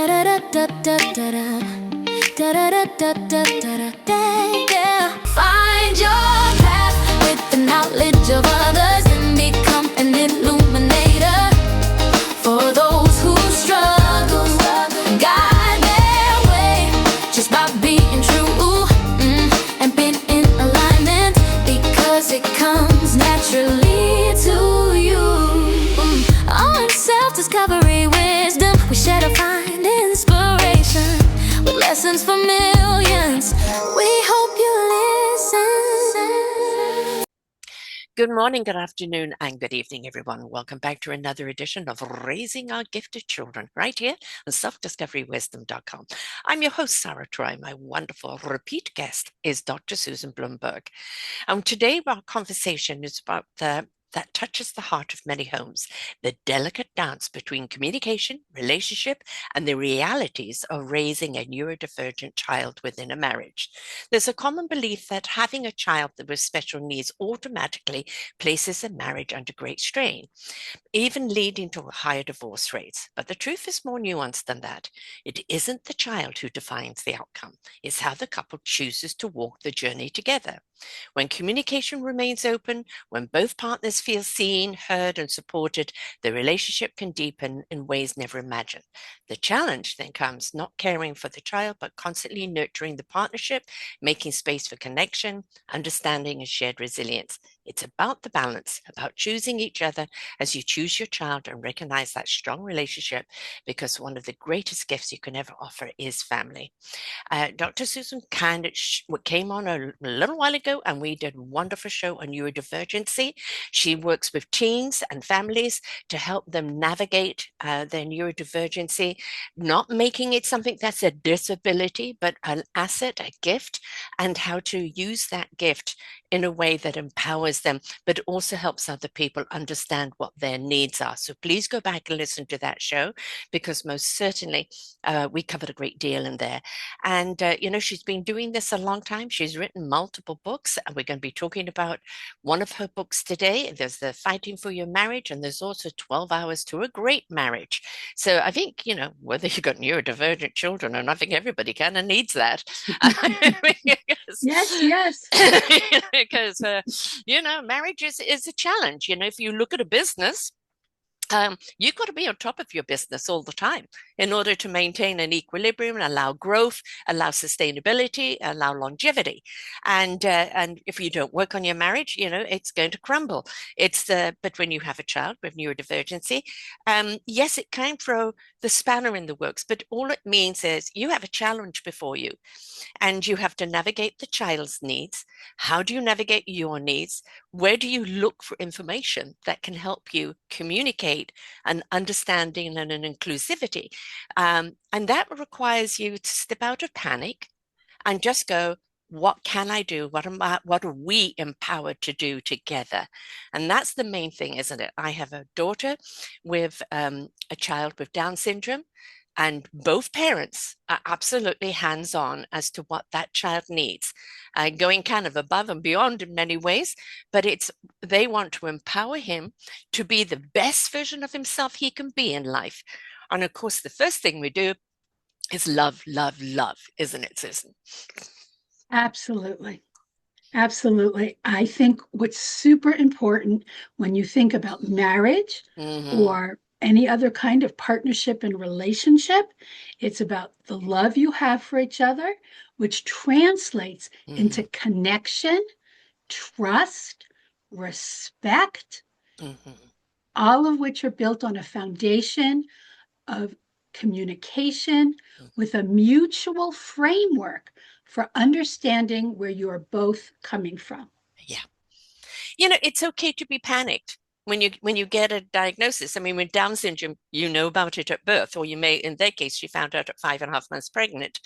Find your path with the knowledge of others and become an illuminator for those who struggle. Guide their way just by being true and being in alignment, because it comes naturally to you. On self-discovery wisdom, we share to find inspiration with lessons for millions. We hope you listen. Good morning, good afternoon, and good evening, everyone. Welcome back to another edition of Raising Our Gifted Children, right here on selfdiscoverywisdom.com. I'm your host, Sarah Troy. My wonderful repeat guest is Dr. Susan Blumberg. And today our conversation is about that touches the heart of many homes, the delicate dance between communication, relationship, and the realities of raising a neurodivergent child within a marriage. There's a common belief that having a child with special needs automatically places a marriage under great strain, even leading to higher divorce rates. But the truth is more nuanced than that. It isn't the child who defines the outcome. It's how the couple chooses to walk the journey together. When communication remains open, when both partners feel seen, heard, and supported, the relationship can deepen in ways never imagined. The challenge then comes not caring for the child, but constantly nurturing the partnership, making space for connection, understanding, and shared resilience. It's about the balance, about choosing each other as you choose your child and recognize that strong relationship, because one of the greatest gifts you can ever offer is family. Dr. Susan came on a little while ago, and we did a wonderful show on neurodivergency. She works with teens and families to help them navigate their neurodivergency, not making it something that's a disability, but an asset, a gift, and how to use that gift in a way that empowers them, but also helps other people understand what their needs are. So please go back and listen to that show, because most certainly we covered a great deal in there. And, she's been doing this a long time. She's written multiple books, and we're going to be talking about one of her books today. There's the Fighting for Your Marriage, and there's also 12 Hours to a Great Marriage. So I think, whether you've got neurodivergent children or not, I think everybody kind of needs that. Yes. Because, marriage is a challenge. If you look at a business, you've got to be on top of your business all the time in order to maintain an equilibrium, allow growth, allow sustainability, allow longevity. And if you don't work on your marriage, it's going to crumble. But when you have a child with neurodivergency, yes, it can throw the spanner in the works, but all it means is you have a challenge before you, and you have to navigate the child's needs. How do you navigate your needs? Where do you look for information that can help you communicate an understanding and an inclusivity? And that requires you to step out of panic and just go, what can I do? What are we empowered to do together? And that's the main thing, isn't it? I have a daughter with a child with Down syndrome, and both parents are absolutely hands-on as to what that child needs, going kind of above and beyond in many ways, but they want to empower him to be the best version of himself he can be in life. And of course, the first thing we do is love, love, love, isn't it, Susan? Absolutely. I think what's super important when you think about marriage or any other kind of partnership and relationship, it's about the love you have for each other, which translates into connection, trust, respect, all of which are built on a foundation of communication with a mutual framework for understanding where you're both coming from. Yeah. It's okay to be panicked when you get a diagnosis. I mean, with Down syndrome, you know about it at birth, or you may, in their case, she found out at 5.5 months pregnant.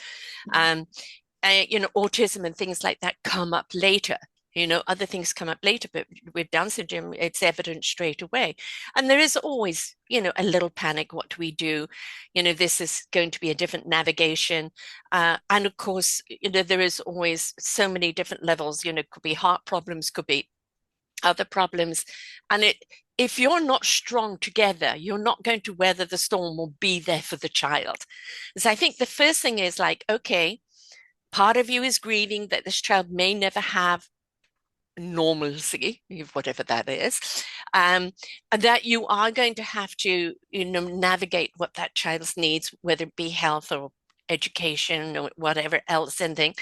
Autism and things like that come up later. Other things come up later, but with Down syndrome, it's evident straight away. And there is always, a little panic. What do we do? This is going to be a different navigation. And of course, there is always so many different levels, could be heart problems, could be other problems. And if you're not strong together, you're not going to weather the storm or be there for the child. So I think the first thing is like, okay, part of you is grieving that this child may never have normalcy, whatever that is, and that you are going to have to, navigate what that child's needs, whether it be health or education or whatever else, and think,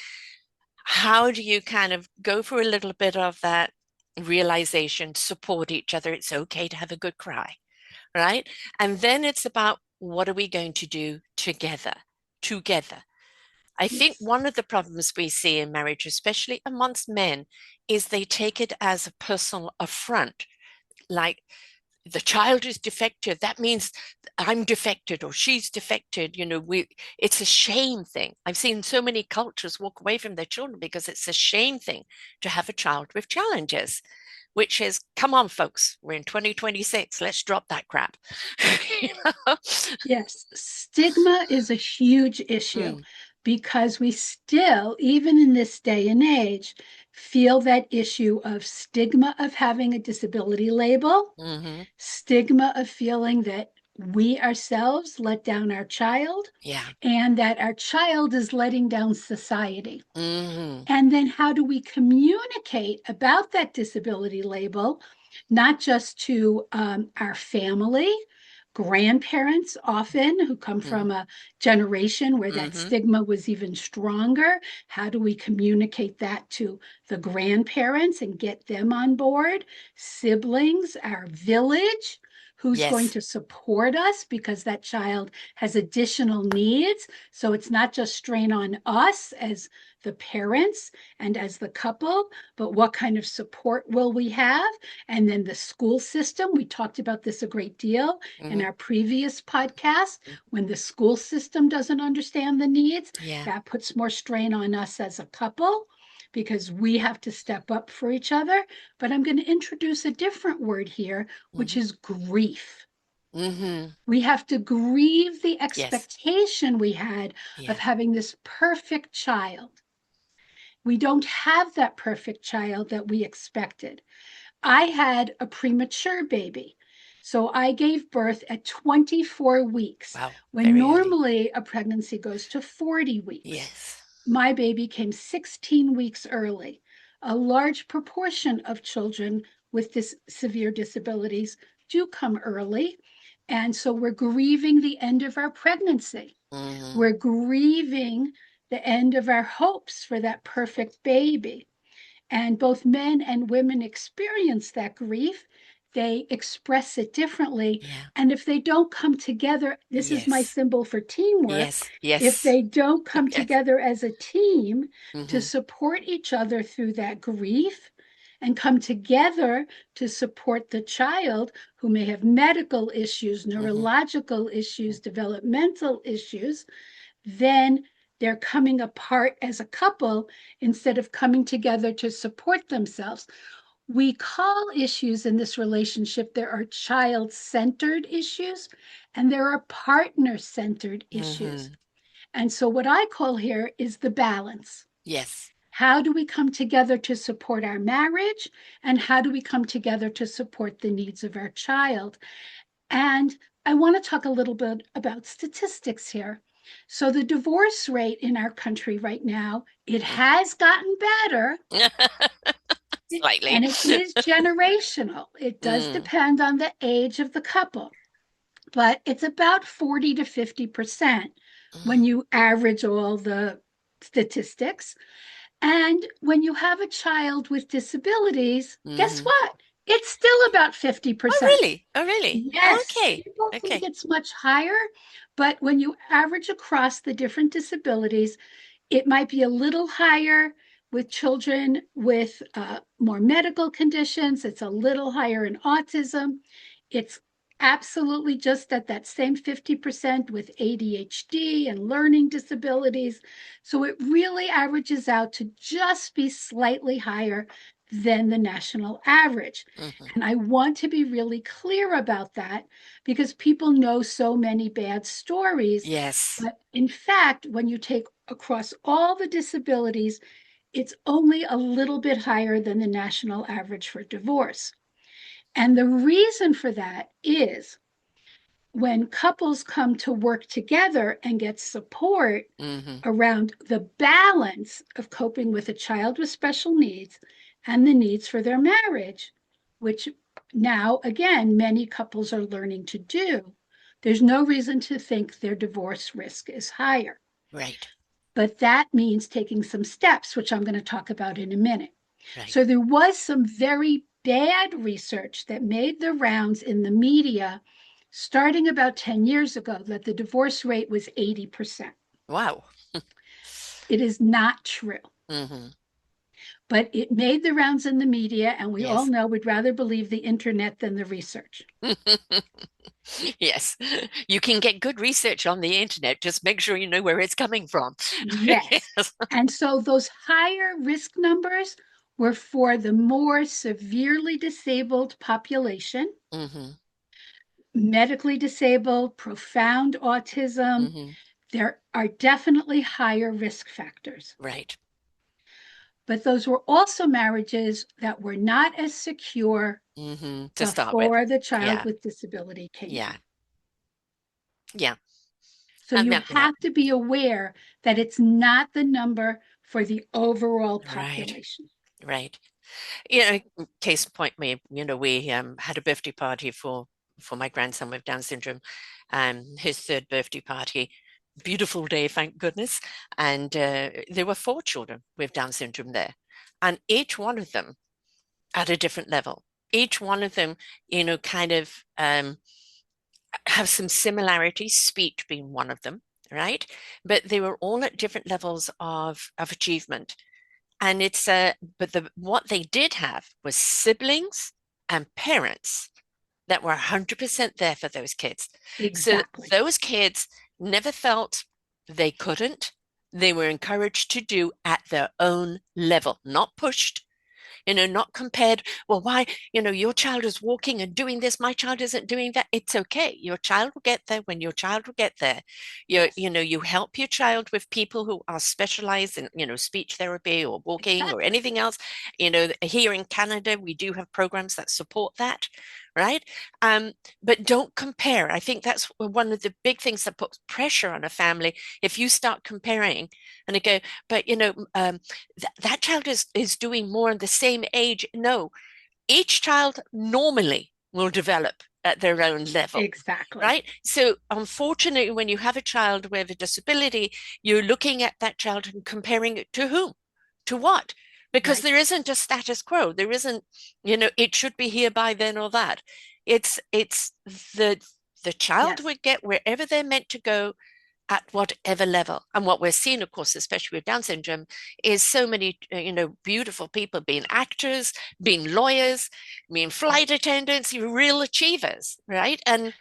how do you kind of go through a little bit of that realization, support each other? It's okay to have a good cry, right? And then it's about what are we going to do together? Together. I think Yes. one of the problems we see in marriage, especially amongst men, is they take it as a personal affront. Like the child is defective, that means I'm defected or she's defected. It's a shame thing. I've seen so many cultures walk away from their children because it's a shame thing to have a child with challenges, which is, come on, folks, we're in 2026. Let's drop that crap. You know? Yes, stigma is a huge issue Mm, because we still, even in this day and age, feel that issue of stigma of having a disability label, mm-hmm. stigma of feeling that we ourselves let down our child, Yeah. and that our child is letting down society. Mm-hmm. And then how do we communicate about that disability label, not just to our family, grandparents, often who come Mm-hmm. from a generation where that Mm-hmm. stigma was even stronger? How do we communicate that to the grandparents and get them on board? Siblings, our village. Who's going Yes. to support us because that child has additional needs? So it's not just strain on us as the parents and as the couple, but what kind of support will we have? And then the school system, we talked about this a great deal in Mm-hmm. our previous podcast. When the school system doesn't understand the needs, Yeah. that puts more strain on us as a couple because we have to step up for each other. But I'm going to introduce a different word here, which Mm-hmm. is grief. Mm-hmm. We have to grieve the Yes. expectation we had of Yeah. having this perfect child. We don't have that perfect child that we expected. I had a premature baby. So I gave birth at 24 weeks, Wow. when Very early. normally a pregnancy goes to 40 weeks. Yes. My baby came 16 weeks early. A large proportion of children with this severe disabilities do come early. And so we're grieving the end of our pregnancy. Mm-hmm. We're grieving the end of our hopes for that perfect baby. And both men and women experience that grief. They express it differently. Yeah. And if they don't come together, this is my Yes. symbol for teamwork. Yes. If Yes. they don't come Yes. together as a team to Mm-hmm. support each other through that grief and come together to support the child who may have medical issues, Mm-hmm. neurological issues, developmental issues, then they're coming apart as a couple instead of coming together to support themselves. We call issues in this relationship, there are child centered issues and there are partner centered issues. Mm-hmm. And so, what I call here is the balance. Yes. How do we come together to support our marriage? And how do we come together to support the needs of our child? And I want to talk a little bit about statistics here. So the divorce rate in our country right now, it has gotten better, Slightly. and it is generational. It does Mm. depend on the age of the couple, but it's about 40 to 50% when Mm. you average all the statistics. And when you have a child with disabilities, guess Mm-hmm. what? It's still about Oh, 50%. really? Oh, really? Yes, Okay. people think Okay. it's much higher, but when you average across the different disabilities, it might be a little higher with children with more medical conditions. It's a little higher in autism. It's absolutely just at that same 50% with ADHD and learning disabilities. So it really averages out to just be slightly higher than the national average. Mm-hmm. And I want to be really clear about that because people know so many bad stories. Yes. But in fact, when you take across all the disabilities, it's only a little bit higher than the national average for divorce. And the reason for that is when couples come to work together and get support around the balance of coping with a child with special needs and the needs for their marriage, which now, again, many couples are learning to do, there's no reason to think their divorce risk is higher. Right. But that means taking some steps, which I'm going to talk about in a minute. Right. So there was some very bad research that made the rounds in the media starting about 10 years ago that the divorce rate was 80%. Wow. It is not true. Mm-hmm. But it made the rounds in the media, and we all Yes. know we'd rather believe the internet than the research. Yes. You can get good research on the internet. Just make sure you know where it's coming from. Yes. Yes. And so those higher risk numbers were for the more severely disabled population, Mm-hmm. medically disabled, profound autism. Mm-hmm. There are definitely higher risk factors. Right. But those were also marriages that were not as secure Mm-hmm. To start with. before the child Yeah. with disability came Yeah. in. Yeah. So you Yeah. have to be aware that it's not the number for the overall Right. population. Right. Case in point, we had a birthday party for my grandson with Down syndrome, his third birthday party. Beautiful day, thank goodness. And there were 4 children with Down syndrome there, and each one of them at a different level. Each one of them, kind of have some similarities, speech being one of them, right? But they were all at different levels of achievement. And what they did have was siblings and parents that were 100% there for those kids. So Exactly. those kids never felt they couldn't. They were encouraged to do at their own level, not pushed, not compared. Well, why, your child is walking and doing this, my child isn't doing that. It's okay. Your child will get there when your child will get there. Yes. You help your child with people who are specialized in, speech therapy or walking or Exactly. anything else. Here in Canada, we do have programs that support that, right? But don't compare. I think that's one of the big things that puts pressure on a family. If you start comparing and they go, but that child is doing more in the same age. No, each child normally will develop at their own level. Exactly. Right. So unfortunately, when you have a child with a disability, you're looking at that child and comparing it to whom? To what? Because Right. there isn't a status quo. There isn't, it should be here by then or that. It's the child Yes. would get wherever they're meant to go at whatever level. And what we're seeing, of course, especially with Down syndrome, is so many, beautiful people being actors, being lawyers, being flight attendants, real achievers, right? And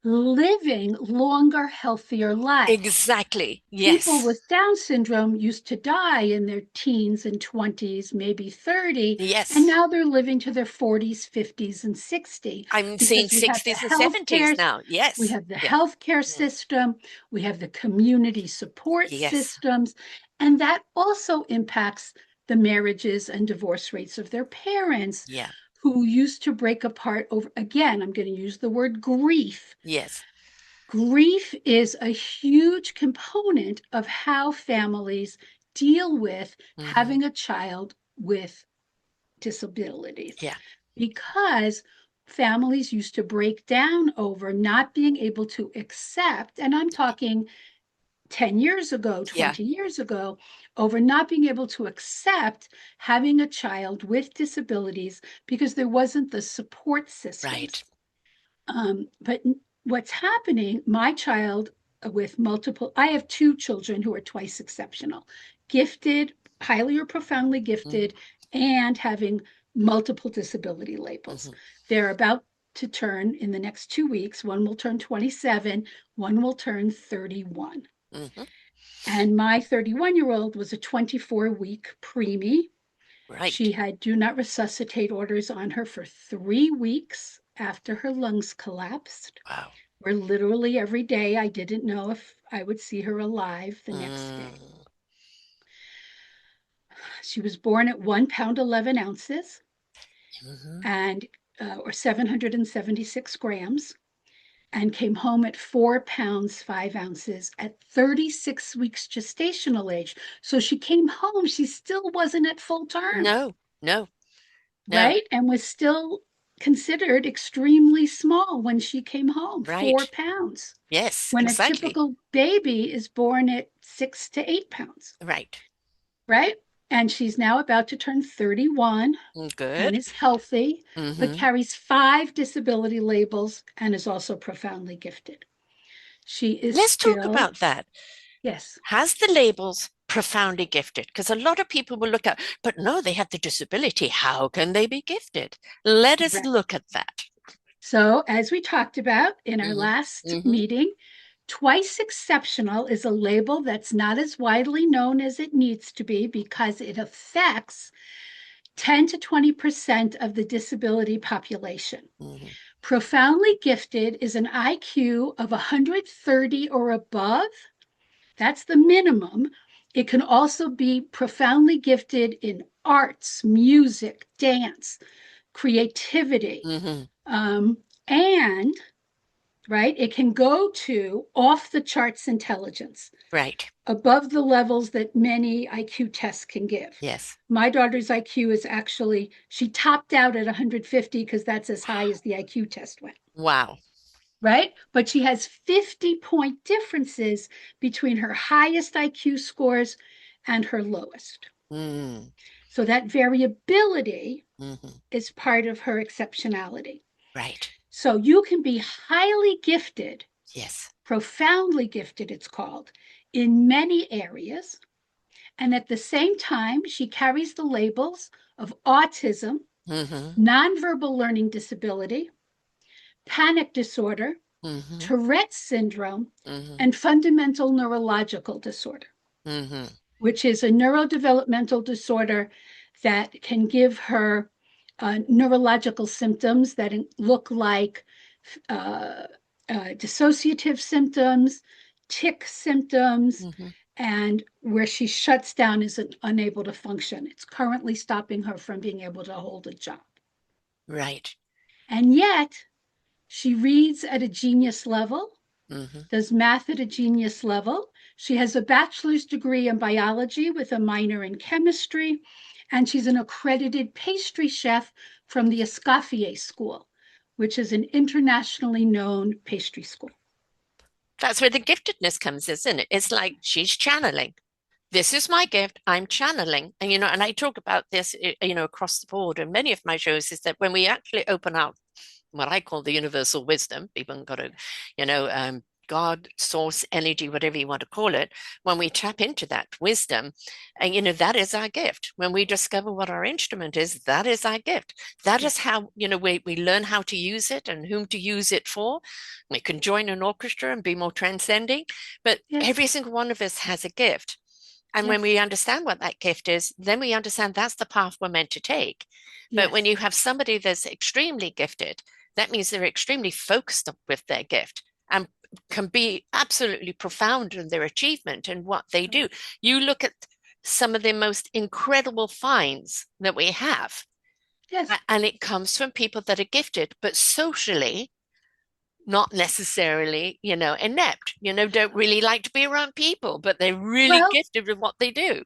living longer, healthier lives. exactly, People yes, with Down syndrome used to die in their teens and 20s, maybe 30, and yes. now they're living to their 40s, 50s, and 60 I'm seeing because we have the 60s and 70s now. we Yes, have the yeah, healthcare mm, system, we have the community support yes, systems, and that also impacts the marriages and divorce rates of their parents yeah, who used to break apart over, again, I'm going to use the word grief. yes. Grief is a huge component of how families deal with Hmm. having a child with disabilities Yeah, because families used to break down over not being able to accept, and I'm talking 10 years ago, yeah, 20 years ago, over not being able to accept having a child with disabilities because there wasn't the support systems. right. But what's happening, my child with multiple, I have 2 children who are twice exceptional, gifted, highly or profoundly Mm-hmm. gifted, and having multiple disability labels. Mm-hmm. They're about to turn in the next 2 weeks. One will turn 27, one will turn 31. Mm-hmm. And my 31-year-old was a 24-week preemie. She Right. had do not resuscitate orders on her for 3 weeks after her lungs collapsed, Wow. where literally every day I didn't know if I would see her alive the next day. Mm. She was born at 1 pound 11 ounces, Mm-hmm. and or 776 grams, and came home at 4 pounds, 5 ounces at 36 weeks gestational age. So she came home, she still wasn't at full term, No, no, no. right? And was still considered extremely small when she came home, 4 Right. pounds, Yes, when a exactly. typical baby is born at 6 to 8 pounds, Right. right? And she's now about to turn 31 and Good. is healthy, but Mm-hmm. carries 5 disability labels and is also profoundly gifted. She is Let's talk still, about that. yes, Has the labels profoundly gifted? Because a lot of people will look at, but no, they have the disability. How can they be gifted? Let us correct. look at that. So, as we talked about in our Mm-hmm. last Mm-hmm. meeting, twice exceptional is a label that's not as widely known as it needs to be because it affects 10 to 20% of the disability population. Mm-hmm. Profoundly gifted is an IQ of 130 or above. That's the minimum. It can also be profoundly gifted in arts, music, dance, creativity, Mm-hmm. um, and right, it can go to off the charts intelligence, Right. above the levels that many IQ tests can give. Yes. My daughter's IQ is actually, she topped out at 150 because that's as high as the IQ test went, Wow. right? But she has 50-point differences between her highest IQ scores and her lowest. Mm-hmm. So that variability Mm-hmm. is part of her exceptionality. Right. So you can be highly gifted, Yes. profoundly gifted, it's called, in many areas. And at the same time, she carries the labels of autism, Mm-hmm. nonverbal learning disability, panic disorder, Mm-hmm. Tourette's syndrome, Mm-hmm. and fundamental neurological disorder, Mm-hmm. which is a neurodevelopmental disorder that can give her neurological symptoms that look like uh, dissociative symptoms, tic symptoms, Mm-hmm. and where she shuts down, is unable to function. It's currently stopping her from being able to hold a job. Right. And yet, she reads at a genius level, Mm-hmm. does math at a genius level. She has a bachelor's degree in biology with a minor in chemistry, and she's an accredited pastry chef from the Escoffier School, which is an internationally known pastry school. That's where the giftedness comes, isn't it? It's like she's channeling. This is my gift. I'm channeling. And, and I talk about this, across the board. And many of my shows is that when we actually open up what I call the universal wisdom, people have got to, God, source, energy, whatever you want to call it, when we tap into that wisdom, and that is our gift. When we discover what our instrument is, that is our gift. That is how, we learn how to use it and whom to use it for. We can join an orchestra and be more transcending, but Yes, every single one of us has a gift. And when yes, we understand what that gift is, then we understand that's the path we're meant to take. But when yes, you have somebody that's extremely gifted, that means they're extremely focused with their gift and can be absolutely profound in their achievement and what they do. You look at some of the most incredible finds that we have, yes. and it comes from people that are gifted, but socially not necessarily, inept, don't really like to be around people, but they're really Well, gifted with what they do.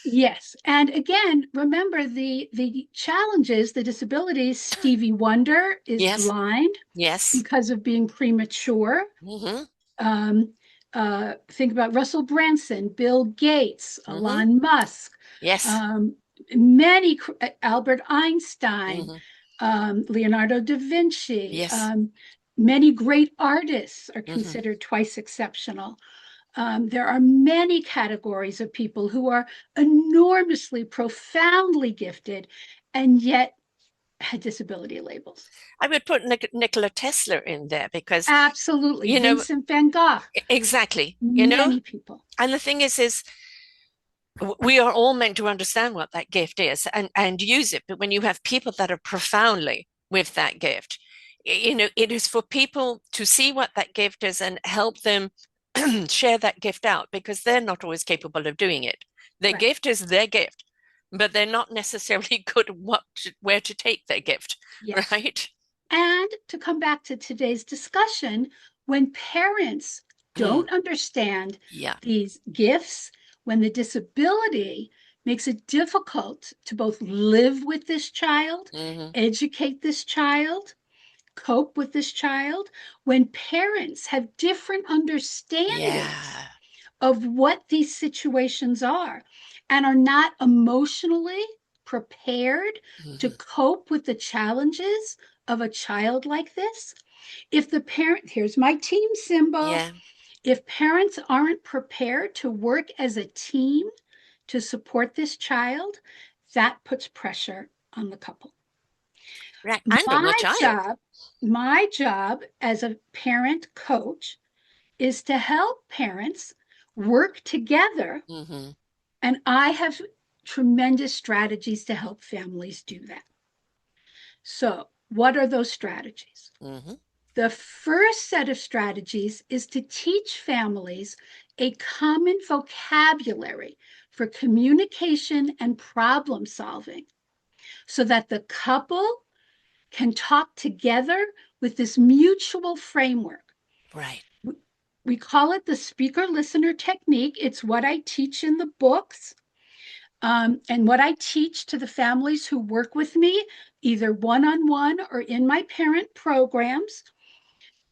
yes. And again, remember the challenges, the disabilities. Stevie Wonder is Yes, blind yes. because of being premature. Mm-hmm. Um, think about Russell Branson, Bill Gates, Mm-hmm. Elon Musk, Yes. um, many, Albert Einstein, Mm-hmm. Leonardo da Vinci. Yes. Many great artists are Mm-hmm. considered twice exceptional. There are many categories of people who are enormously, profoundly gifted and yet had disability labels. I would put Nikola Tesla in there because, Absolutely. you know, Vincent van Gogh, exactly, many people. and the thing is we are all meant to understand what that gift is and use it. But when you have people that are profoundly with that gift, it is for people to see what that gift is and help them share that gift out because they're not always capable of doing it. Their Right. gift is their gift, but they're not necessarily good at where to take their gift, Yes. right? And to come back to today's discussion, when parents don't understand Yeah. these gifts, when the disability makes it difficult to both live with this child, educate this child, cope with this child, when parents have different understandings Yeah. of what these situations are and are not emotionally prepared to cope with the challenges of a child like this. If the parent, here's my team symbol, Yeah. if parents aren't prepared to work as a team to support this child, that puts pressure on the couple. Right. And on the My child. job, my job as a parent coach is to help parents work together. And I have tremendous strategies to help families do that. So, what are those strategies? The first set of strategies is to teach families a common vocabulary for communication and problem solving so that the couple can talk together with this mutual framework. Right. We call it the speaker listener technique. It's what I teach in the books. And what I teach to the families who work with me, either one on one or in my parent programs,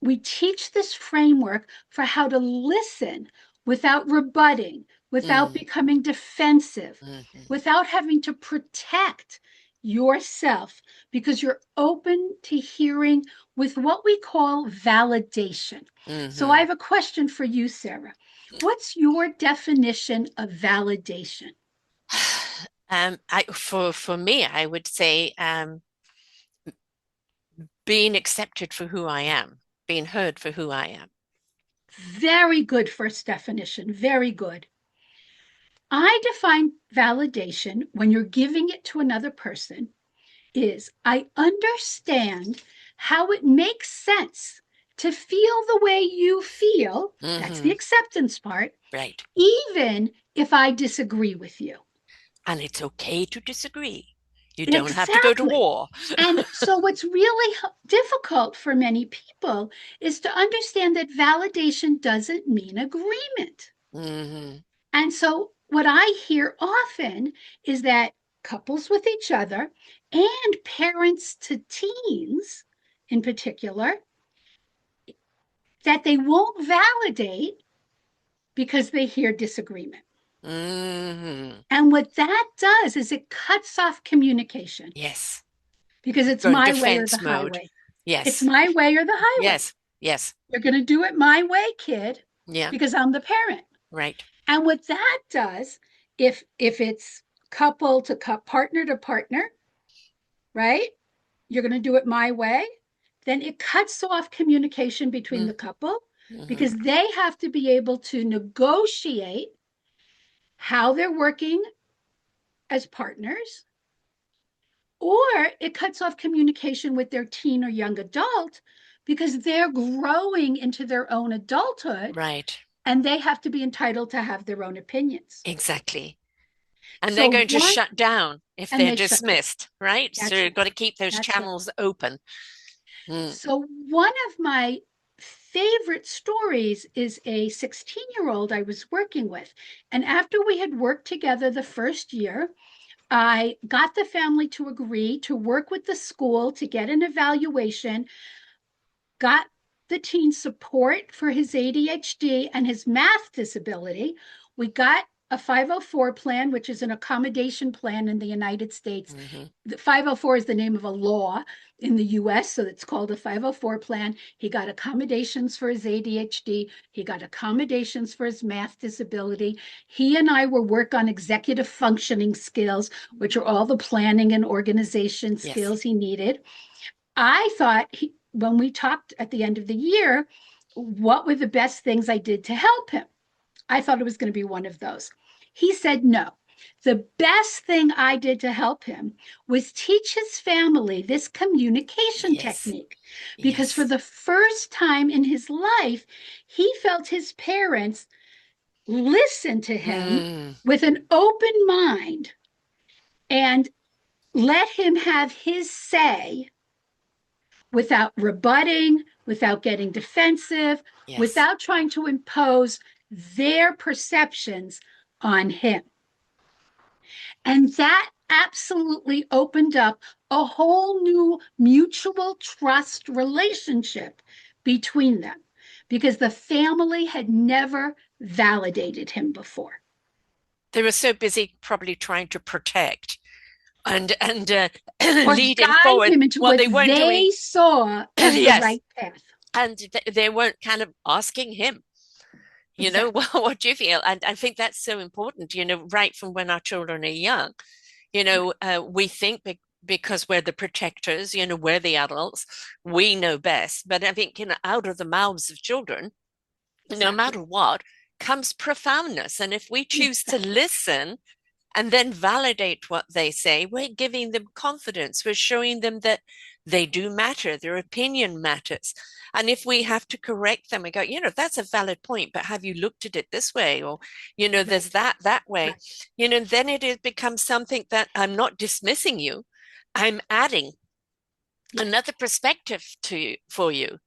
we teach this framework for how to listen without rebutting, without becoming defensive, without having to protect yourself, because you're open to hearing with what we call validation. So I have a question for you, Sarah. What's your definition of validation? For me, I would say being accepted for who I am, being heard for who I am. Very good first definition. Very good. I define validation when you're giving it to another person is I understand how it makes sense to feel the way you feel. That's the acceptance part, Right. even if I disagree with you. And it's okay to disagree. You don't have to go to Exactly. war. And so, what's really difficult for many people is to understand that validation doesn't mean agreement. And so, what I hear often is that couples with each other and parents to teens in particular, that they won't validate because they hear disagreement. And what that does is it cuts off communication Yes. because it's Go in my way or the defense mode. highway. It's Yes. my way or the highway. Yes. Yes. You're going to do it my way, kid, Yeah. because I'm the parent. Right. And what that does, if it's couple to partner to partner, right? You're going to do it my way, then it cuts off communication between the couple because they have to be able to negotiate how they're working as partners, or it cuts off communication with their teen or young adult because they're growing into their own adulthood Right. and they have to be entitled to have their own opinions. Exactly. And they're So going to one, shut down if and they're they shut down. dismissed, right? So That's you've right. got to keep those That's right. channels open. So one of my favorite stories is a 16-year-old I was working with. And after we had worked together the first year, I got the family to agree to work with the school to get an evaluation, got the teen support for his ADHD and his math disability. We got a 504 plan, which is an accommodation plan in the United States. The 504 is the name of a law in the US, so it's called a 504 plan. He got accommodations for his ADHD. He got accommodations for his math disability. He and I were work on executive functioning skills, which are all the planning and organization skills he needed. I thought when we talked at the end of the year, what were the best things I did to help him? I thought it was going to be one of those. He said no. The best thing I did to help him was teach his family this communication technique because for the first time in his life, he felt his parents listen to him with an open mind and let him have his say without rebutting, without getting defensive, Yes. without trying to impose their perceptions on him. And that absolutely opened up a whole new mutual trust relationship between them because the family had never validated him before. They were so busy probably trying to protect and Or lead him guide forward. him into Well, what they weren't doing. they saw as the Yes. right path. And they weren't kind of asking him, you know, Exactly. well, what do you feel? And I think that's so important, you know, right from when our children are young. You know, we think because we're the protectors, you know, we're the adults, we know best. But I think, you know, out of the mouths of children, no matter what, comes profoundness. And if we choose to listen and then validate what they say, we're giving them confidence. We're showing them that they do matter, their opinion matters. And if we have to correct them and go, you know, that's a valid point, but have you looked at it this way? Or, you know, there's that way, you know, then it becomes something that I'm not dismissing you. I'm adding another perspective for you.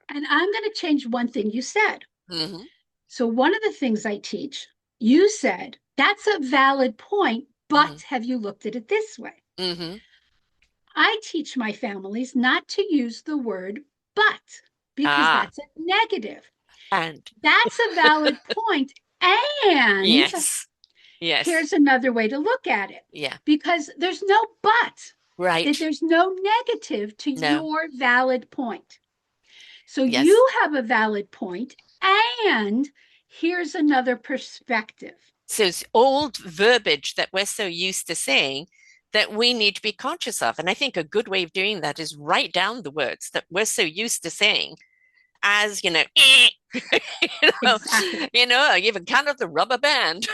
And I'm going to change one thing you said. Mm-hmm. So, one of the things I teach, you said, that's a valid point, but Mm-hmm. have you looked at it this way? Mm-hmm. I teach my families not to use the word but because that's a negative. And that's a valid point. And yes. Here's another way to look at it. Yeah. Because there's no but. Right. There's no negative to your valid point. So you have a valid point, and here's another perspective. So it's old verbiage that we're so used to saying that we need to be conscious of. And I think a good way of doing that is write down the words that we're so used to saying as, you know, you know, even kind of the rubber band,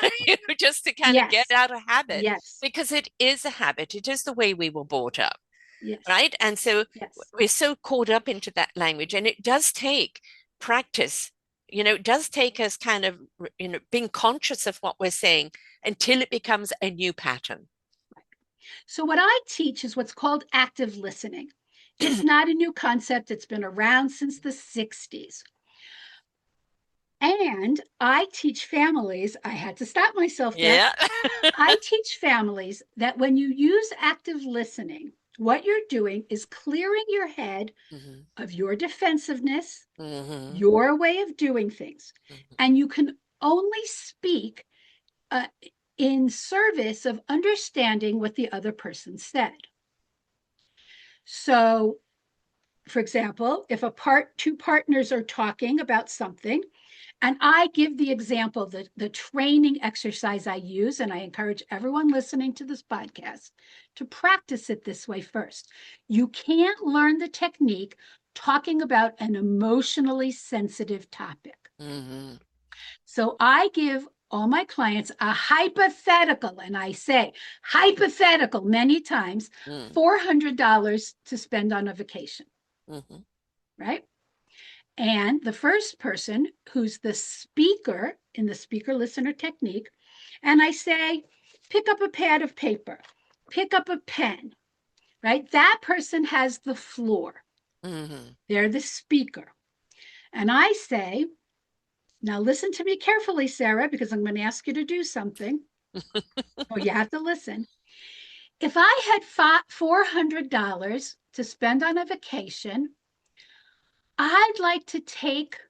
just to kind of get out of habit. Yes. Because it is a habit. It is the way we were brought up. Yes. Right. And so we're so caught up into that language, and it does take practice. You know, it does take us kind of, you know, being conscious of what we're saying until it becomes a new pattern. So what I teach is what's called active listening. It's not a new concept. It's been around since the 60s. And I teach families, I had to stop myself there. Yeah. I teach families that when you use active listening, what you're doing is clearing your head of your defensiveness, your way of doing things. And you can only speak in service of understanding what the other person said. So, for example, if two partners are talking about something, and I give the example, the training exercise I use, and I encourage everyone listening to this podcast to practice it this way first. You can't learn the technique talking about an emotionally sensitive topic. So I give all my clients a hypothetical, and I say hypothetical many times, $400 to spend on a vacation, right? And the first person who's the speaker in the speaker listener technique, and I say, pick up a pad of paper, pick up a pen, right? That person has the floor. They're the speaker. And I say, now listen to me carefully, Sarah, because I'm going to ask you to do something. Well, you have to listen. If I had $400 to spend on a vacation, I'd like to take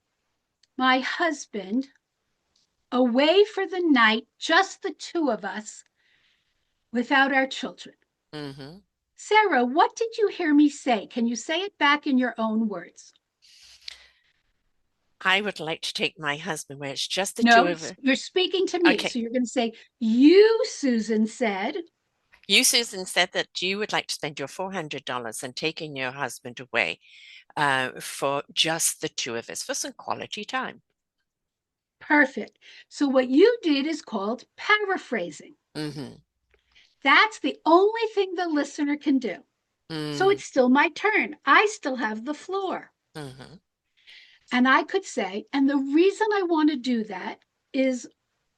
my husband away for the night, just the two of us, without our children. Sarah, what did you hear me say? Can you say it back in your own words? I would like to take my husband where it's just the two of us. You're speaking to me. Okay. So you're going to say, you, Susan, said. You, Susan, said that you would like to spend your $400 on taking your husband away for just the two of us for some quality time. Perfect. So what you did is called paraphrasing. That's the only thing the listener can do. So it's still my turn. I still have the floor. And I could say, and the reason I want to do that is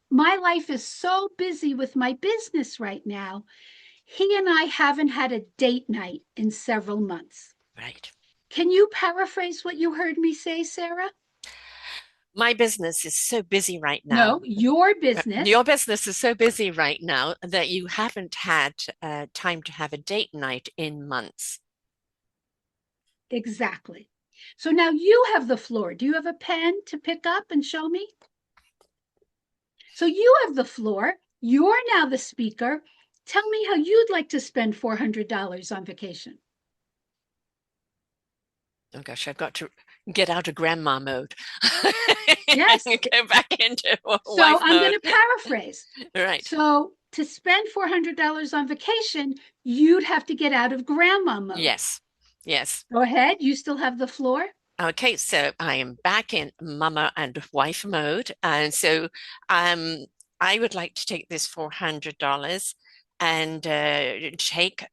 my life is so busy with my business right now. He and I haven't had a date night in several months. Right. Can you paraphrase what you heard me say, Sarah? My business is so busy right now. No, your Your business. business is so busy right now that you haven't had time to have a date night in months. Exactly. So now you have the floor. Do you have a pen to pick up and show me? So you have the floor. You're now the speaker. Tell me how you'd like to spend $400 on vacation. Oh gosh, I've got to get out of grandma mode. Yes. Go back into So wife I'm going mode. to paraphrase. Right. So to spend $400 on vacation, you'd have to get out of grandma mode. Yes. Yes. Go ahead. You still have the floor. Okay, so I am back in mama and wife mode. And so um, I would like to take this $400 and take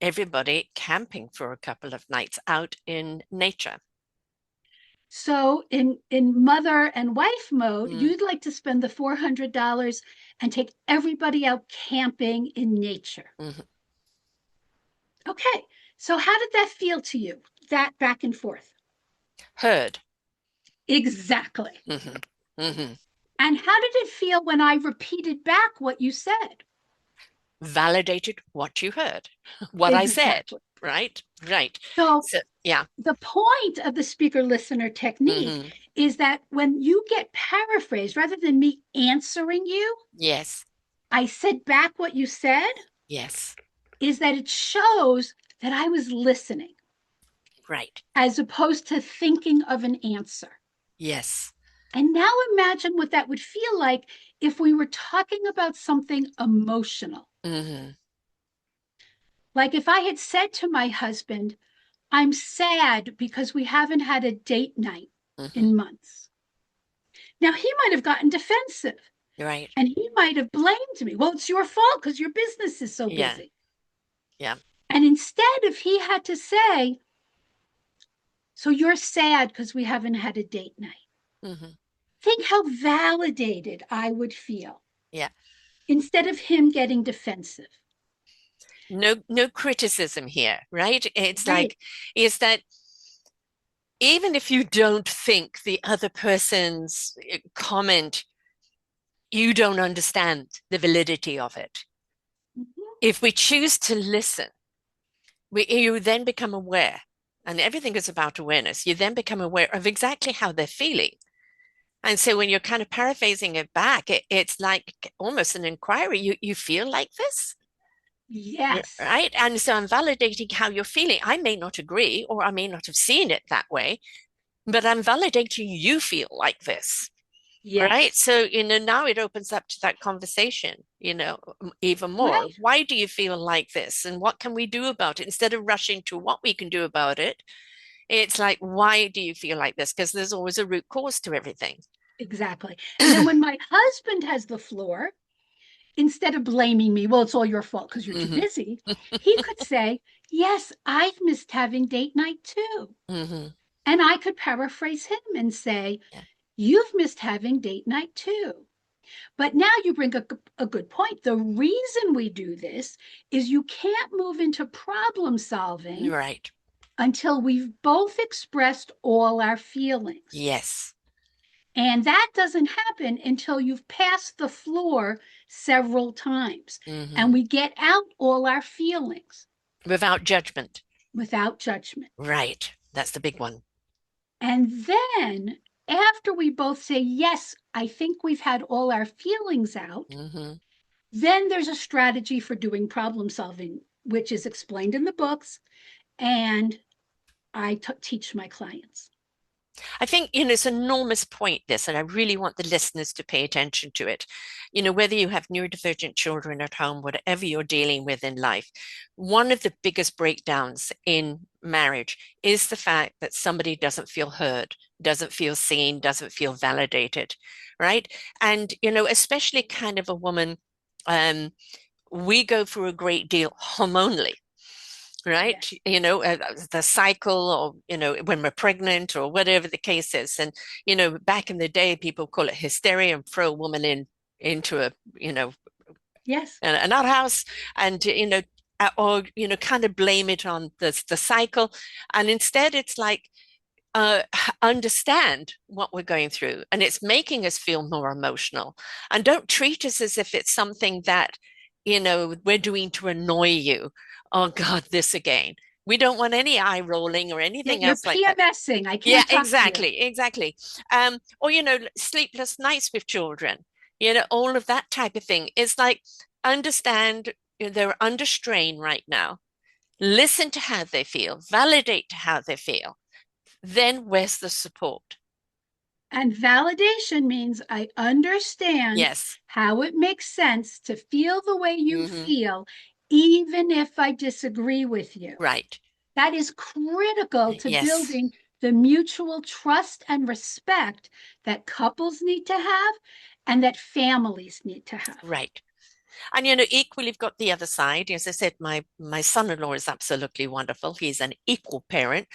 everybody camping for a couple of nights out in nature. So in mother and wife mode, Mm. you'd like to spend the $400 and take everybody out camping in nature. Mhm. Okay. So how did that feel to you? That back and forth. Heard. Exactly. Hmm. Hmm. And how did it feel when I repeated back what you said? Validated what you heard, what I said, Exactly. right? Right. So So, yeah. the point of the speaker listener technique Hmm. is that when you get paraphrased, rather than me answering you, Yes. I said back what you said, Yes. is that it shows that I was listening Right. as opposed to thinking of an answer. Yes. And now imagine what that would feel like if we were talking about something emotional. Hmm. Like if I had said to my husband, I'm sad because we haven't had a date night Hmm. in months. Now he might have gotten defensive Right. and he might have blamed me. Well, it's your fault because your business is so Yeah. busy. Yeah. And instead, if he had to say, so you're sad because we haven't had a date night, Hmm. think how validated I would feel Yeah. instead of him getting defensive. No criticism here, right? It's Right. like, is that even if you don't think the other person's comment, you don't understand the validity of it. Mhm. If we choose to listen, you then become aware, and everything is about awareness. You then become aware of exactly how they're feeling. And so when you're kind of paraphrasing it back, it's like almost an inquiry. You feel like this? Yes. Right? And so I'm validating how you're feeling. I may not agree, or I may not have seen it that way, but I'm validating you feel like this. Right. Yes. So, now it opens up to that conversation, even more. Right. Why do you feel like this? And what can we do about it? Instead of rushing to what we can do about it, it's like, why do you feel like this? Because there's always a root cause to everything. Exactly. And then when my husband has the floor, instead of blaming me, well, it's all your fault because you're too Hmm. busy, he could say, yes, I've missed having date night too. Hmm. And I could paraphrase him and say, Yeah. you've missed having date night too. But now you bring a good point. The reason we do this is you can't move into problem solving Right. until we've both expressed all our feelings. Yes. And that doesn't happen until you've passed the floor several times and Hmm. we get out all our feelings Without judgment. without judgment. Right. That's the big one. And then after we both say, yes, I think we've had all our feelings out, Hmm. then there's a strategy for doing problem solving, which is explained in the books. And I teach my clients. I think, it's an enormous point, this, and I really want the listeners to pay attention to it. Whether you have neurodivergent children at home, whatever you're dealing with in life, one of the biggest breakdowns in marriage is the fact that somebody doesn't feel heard, doesn't feel seen, doesn't feel validated, right? And, especially kind of a woman, um, we go through a great deal hormonally, right? Yes. The cycle, or, when we're pregnant or whatever the case is. And, back in the day, people call it hysteria and throw a woman into a, Yes. an outhouse. And, or, you know, kind of blame it on the cycle. And instead, it's like, understand what we're going through, and it's making us feel more emotional. And don't treat us as if it's something that, you know, we're doing to annoy you. Oh God, this again. We don't want any eye rolling or Yeah, anything you're else like that. PMSing. I Yeah, can't talk to you. exactly, exactly. Or, you know, sleepless nights with children, you know, all of that type of thing. It's like, understand, you know, they're under strain right now. Listen to how they feel, validate how they feel. Then where's the support? And validation means I understand Yes. how it makes sense to feel the way you Hmm. feel, even if I disagree with you. Right. That is critical to Yes. building the mutual trust and respect that couples need to have and that families need to have. Right. And, you know, equally, you've got the other side. As I said, my son-in-law is absolutely wonderful. He's an equal parent.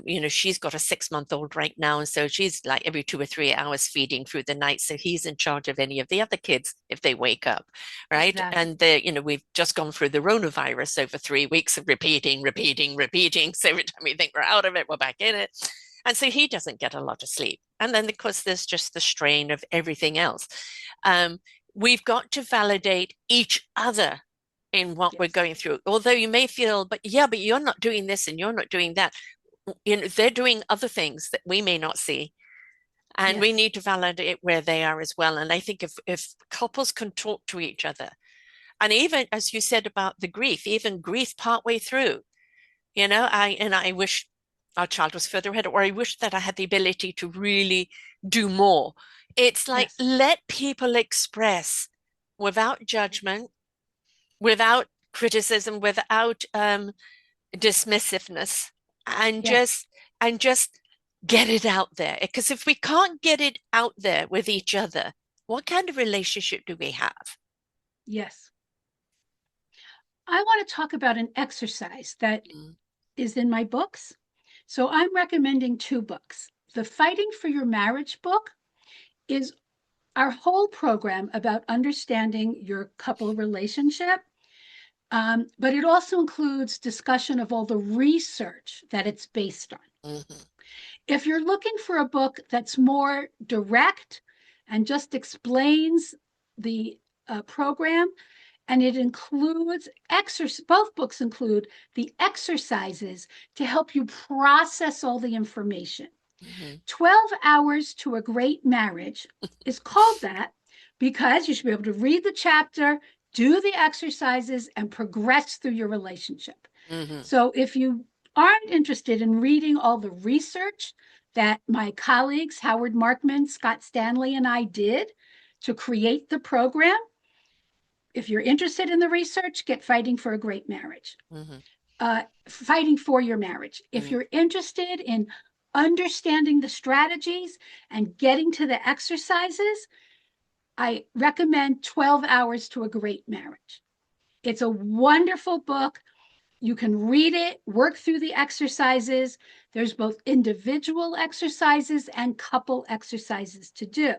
You know, she's got a 6-month-old right now, and so she's like every 2 or 3 hours feeding through the night. So he's in charge of any of the other kids if they wake up, right? Exactly. And you know, we've just gone through the coronavirus over 3 weeks of repeating, repeating, repeating. So every time we think we're out of it, we're back in it. And so he doesn't get a lot of sleep. And then, of course, there's just the strain of everything else. Um, we've got to validate each other in what we're Yes. going through. Although you may feel, but yeah, but you're not doing this and you're not doing that. You know, they're doing other things that we may not see. And we Yes. need to validate where they are as well. And I think if couples can talk to each other, and even as you said about the grief, even grief partway through, you know, I wish our child was further ahead, or I wish that I had the ability to really do more. It's like, Yes. let people express without judgment, without criticism, without dismissiveness, and Yes. just get it out there. Because if we can't get it out there with each other, what kind of relationship do we have? Yes. I want to talk about an exercise that Mm, is in my books. So I'm recommending two books. The Fighting for Your Marriage book is our whole program about understanding your couple relationship. But it also includes discussion of all the research that it's based on. mhm, If you're looking for a book that's more direct and just explains the program, and it includes exercise, both books include the exercises to help you process all the information. mhm, 12 Hours to a Great Marriage is called that because you should be able to read the chapter, do the exercises, and progress through your relationship. mhm, So if you aren't interested in reading all the research that my colleagues, Howard Markman, Scott Stanley, and I did to create the program, if you're interested in the research, get Fighting for a Great Marriage. mhm, Fighting for Your Marriage. If mhm, you're interested in understanding the strategies and getting to the exercises, I recommend 12 Hours to a Great Marriage. It's a wonderful book. You can read it, work through the exercises. There's both individual exercises and couple exercises to do.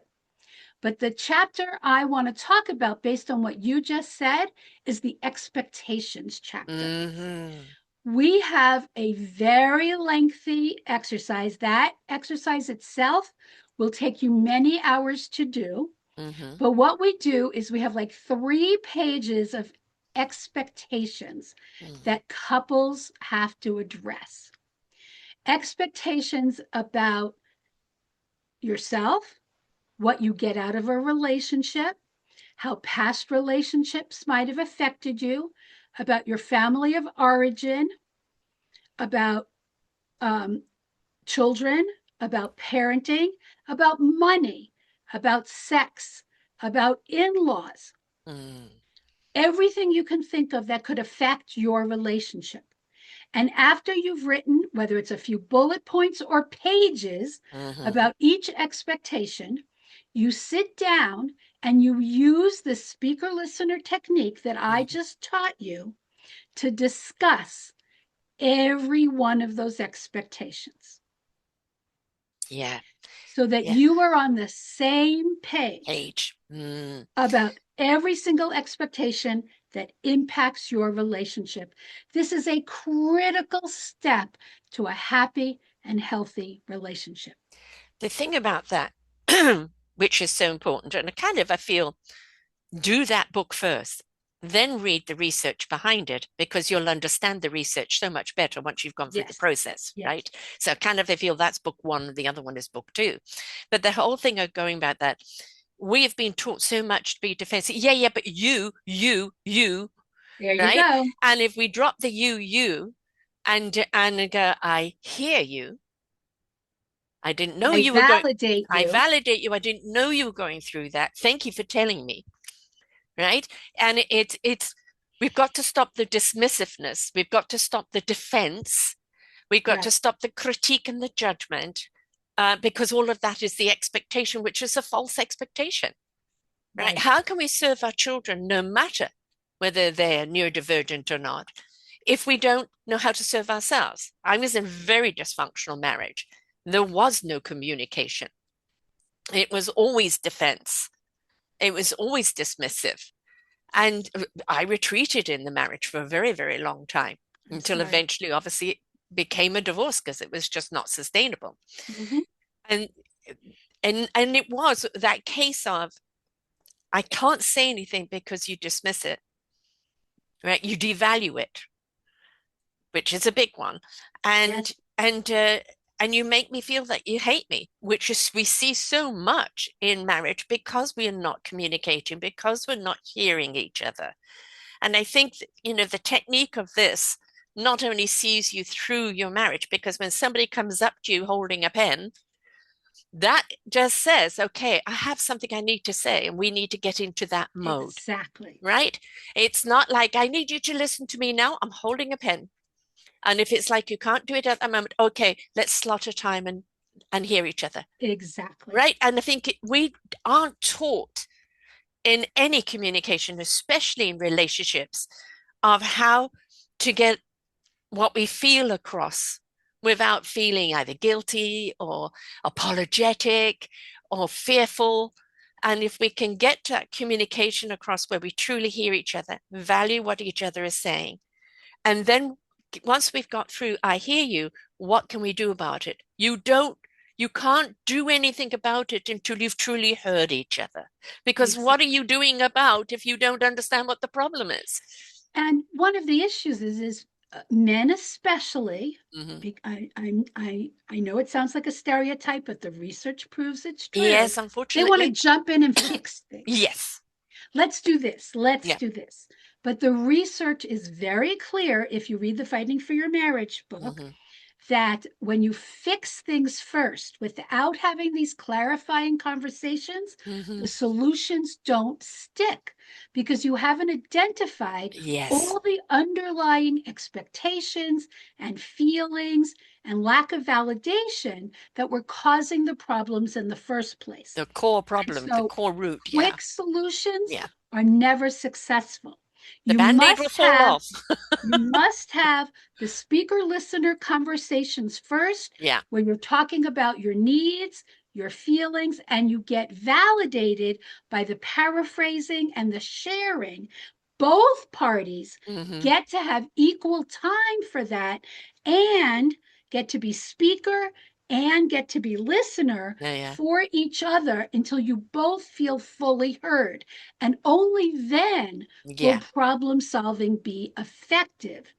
But the chapter I want to talk about, based on what you just said, is the expectations chapter. mhm, We have a very lengthy exercise. That exercise itself will take you many hours to do. mhm, But what we do is we have like 3 pages of expectations mhm, that couples have to address. Expectations about yourself, what you get out of a relationship, how past relationships might have affected you, about your family of origin, about um, children, about parenting, about money, about sex, about in laws, mhm, everything you can think of that could affect your relationship. And after you've written, whether it's a few bullet points or pages mhm, about each expectation, you sit down and you use the speaker listener technique that I mhm. just taught you to discuss every one of those expectations. Yeah. so that Yeah. you are on the same page Age. about every single expectation that impacts your relationship. This is a critical step to a happy and healthy relationship. The thing about that, which is so important, and I feel, do that book first, then read the research behind it, because you'll understand the research so much better once you've gone through the Yes. process, Yes. right? So I feel that's book one, and the other one is book two. But the whole thing of going about that, we have been taught so much to be defensive. Yeah, but you, There you right? go. And if we drop the you, and go, I hear you. I didn't know I you were going. validate I you. validate you. I didn't know you were going through that. Thank you for telling me. Right. And it's we've got to stop the dismissiveness. We've got to stop the defense. We've got to Right. stop the critique and the judgment, because all of that is the expectation, which is a false expectation. Right. Right. How can we serve our children, no matter whether they're neurodivergent or not, if we don't know how to serve ourselves? I was in a very dysfunctional marriage. There was no communication. It was always defense. It was always dismissive. And I retreated in the marriage for a very, very long time, I'm until sorry. eventually, obviously, it became a divorce because it was just not sustainable. Mm-hmm. And and it was that case of, I can't say anything because you dismiss it, right? You devalue it, which is a big one, and Yes. and uh, and you make me feel that you hate me, which is, we see so much in marriage, because we are not communicating, because we're not hearing each other. And I think, the technique of this not only sees you through your marriage, because when somebody comes up to you holding a pen, that just says, okay, I have something I need to say, and we need to get into that mode, Exactly. right? It's not like, I need you to listen to me now. I'm holding a pen. And if it's like you can't do it at the moment, okay, let's slot a time and hear each other, Exactly. right? And I think we aren't taught in any communication, especially in relationships, of how to get what we feel across without feeling either guilty or apologetic or fearful. And if we can get that communication across where we truly hear each other, value what each other is saying, and then once we've got through, I hear you, what can we do about it? You can't do anything about it until you've truly heard each other. Because what are Exactly. you doing about if you don't understand what the problem is? And one of the issues is men especially. Mm-hmm. I know it sounds like a stereotype, but the research proves it's true. Yes, They want to unfortunately. jump in and fix things. Yes. Let's do this. Let's Yeah. do this. But the research is very clear if you read the Fighting for Your Marriage book, Mm-hmm. that when you fix things first without having these clarifying conversations, Mm-hmm. the solutions don't stick because you haven't identified Yes. all the underlying expectations and feelings and lack of validation that were causing the problems in the first place. The core And problem, the so core root. Yeah. quick solutions Yeah. are never successful. The You band-aid will must fall have off. you must have the speaker listener conversations first, Yeah. where you're talking about your needs, your feelings, and you get validated by the paraphrasing and the sharing. Both parties Mm-hmm. get to have equal time for that and get to be speaker and get to be listener Yeah. Yeah. for each other until you both feel fully heard. And only then will Yeah. problem solving be effective,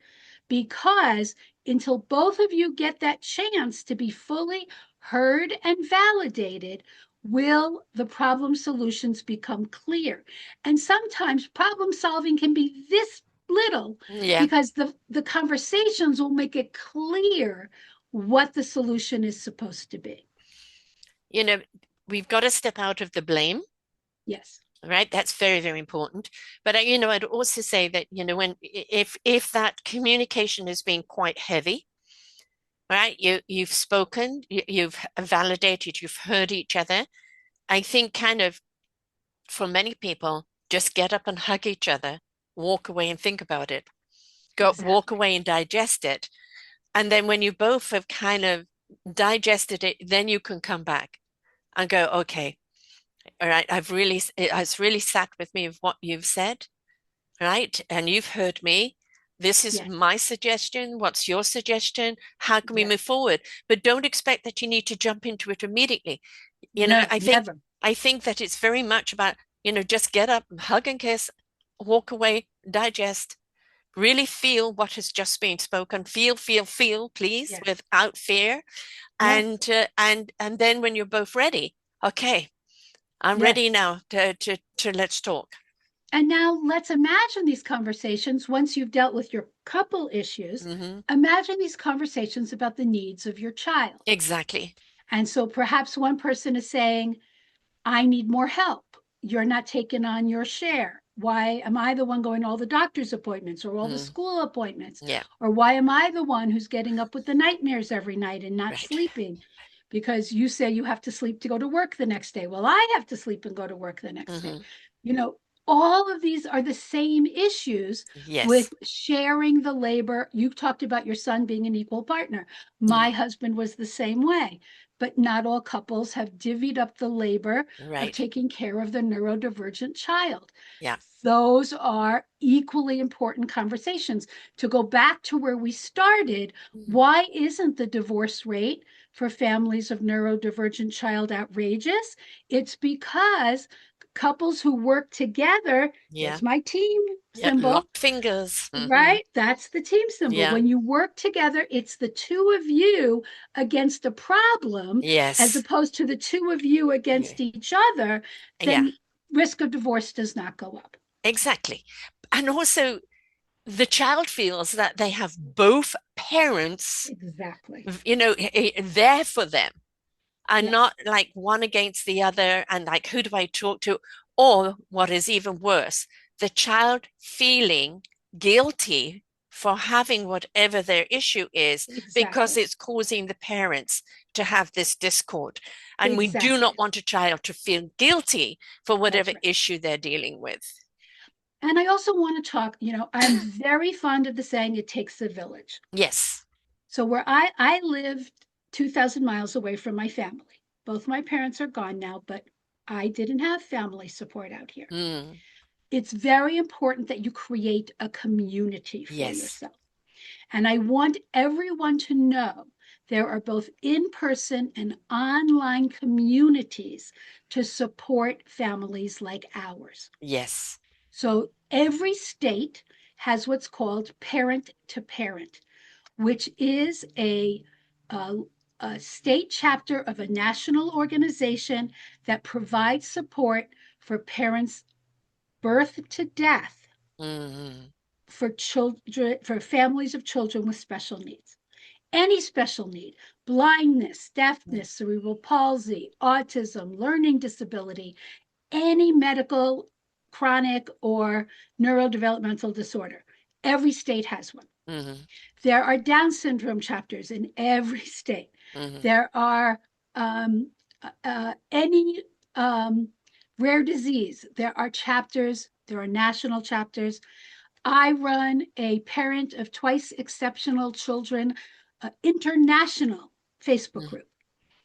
because until both of you get that chance to be fully heard and validated, will the problem solutions become clear. And sometimes problem solving can be this little, Yeah. because the conversations will make it clear what the solution is supposed to be. You know, we've got to step out of the blame, Yes. right? That's very, very important. But I'd also say that, when if that communication has been quite heavy, right? You've spoken, you've validated, you've heard each other. I think kind of, for many people, just get up and hug each other, walk away and think about it. Walk Exactly. away and digest it. And then when you both have kind of digested it, then you can come back. and go, okay, all right, it has really sat with me of what you've said, right? And you've heard me. This is Yes. my suggestion. What's your suggestion? How can we Yes. move forward? But don't expect that you need to jump into it immediately. No, I never. think that it's very much about, just get up, hug and kiss, walk away, digest, really feel what has just been spoken. Feel, please, Yes. without fear. Yes. And then when you're both ready, okay, I'm ready Yes. now to let's talk. And now let's imagine these conversations once you've dealt with your couple issues. Hmm. Imagine these conversations about the needs of your child. Exactly. And so perhaps one person is saying, I need more help. You're not taking on your share. Why am I the one going to all the doctor's appointments or all the Mm, school appointments? yeah, Or why am I the one who's getting up with the nightmares every night and not right. sleeping? Because you say you have to sleep to go to work the next day. Well, I have to sleep and go to work the next day. Hmm. You know, all of these are the same issues Yes. with sharing the labor. You talked about your son being an equal partner. Yeah, My husband was the same way, but not all couples have divvied up the labor of right. taking care of the neurodivergent child. Yeah. Those are equally important conversations. To go back to where we started, Mm. why isn't the divorce rate for families of neurodivergent child outrageous? It's because couples who work together, Yeah. here's my team Yeah. symbol, Locked fingers. Hmm. right? That's the team symbol. Yeah. When you work together, it's the two of you against a problem as Yes. opposed to the two of you Yeah. against each other, Yeah. then risk of divorce does not go up. Exactly. And also, the child feels that they have both parents, Exactly. there for them, and not Yes, like one against the other and like, who do I talk to? Or what is even worse, the child feeling guilty for having whatever their issue is because exactly. it's causing the parents to have this discord. And we do not Exactly. want a child to feel guilty for That's whatever right. issue they're dealing with. And I also want to talk, I'm very fond of the saying, it takes a village. Yes. So where I lived 2,000 miles away from my family. Both my parents are gone now, but I didn't have family support out here. Mm, It's very important that you create a community for yes. yourself. And I want everyone to know there are both in person and online communities to support families like ours. Yes. So every state has what's called parent to parent, which is a state chapter of a national organization that provides support for parents birth to death Mm, for children, for families of children with special needs. Any special need, blindness, mm, deafness, cerebral palsy, autism, learning disability, any medical, chronic, or neurodevelopmental disorder. Every state has one. mm, There are Down syndrome chapters in every state. mm, There are any rare disease. There are chapters. There are national chapters. I run a parent of twice exceptional children international Facebook mm. group.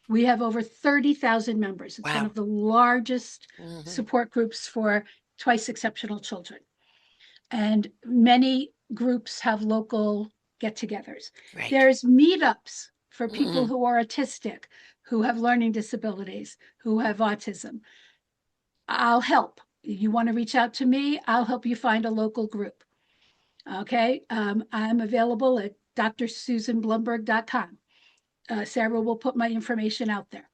We have over 30,000 members. It's one Wow. of the largest Hmm. support groups for twice exceptional children. And many groups have local get togethers. Right. There's meetups for people Mm, who are autistic, who have learning disabilities, who have autism. I'll help. You want to reach out to me? I'll help you find a local group. Okay. I'm available at drsusanblumberg.com. Sarah will put my information out there.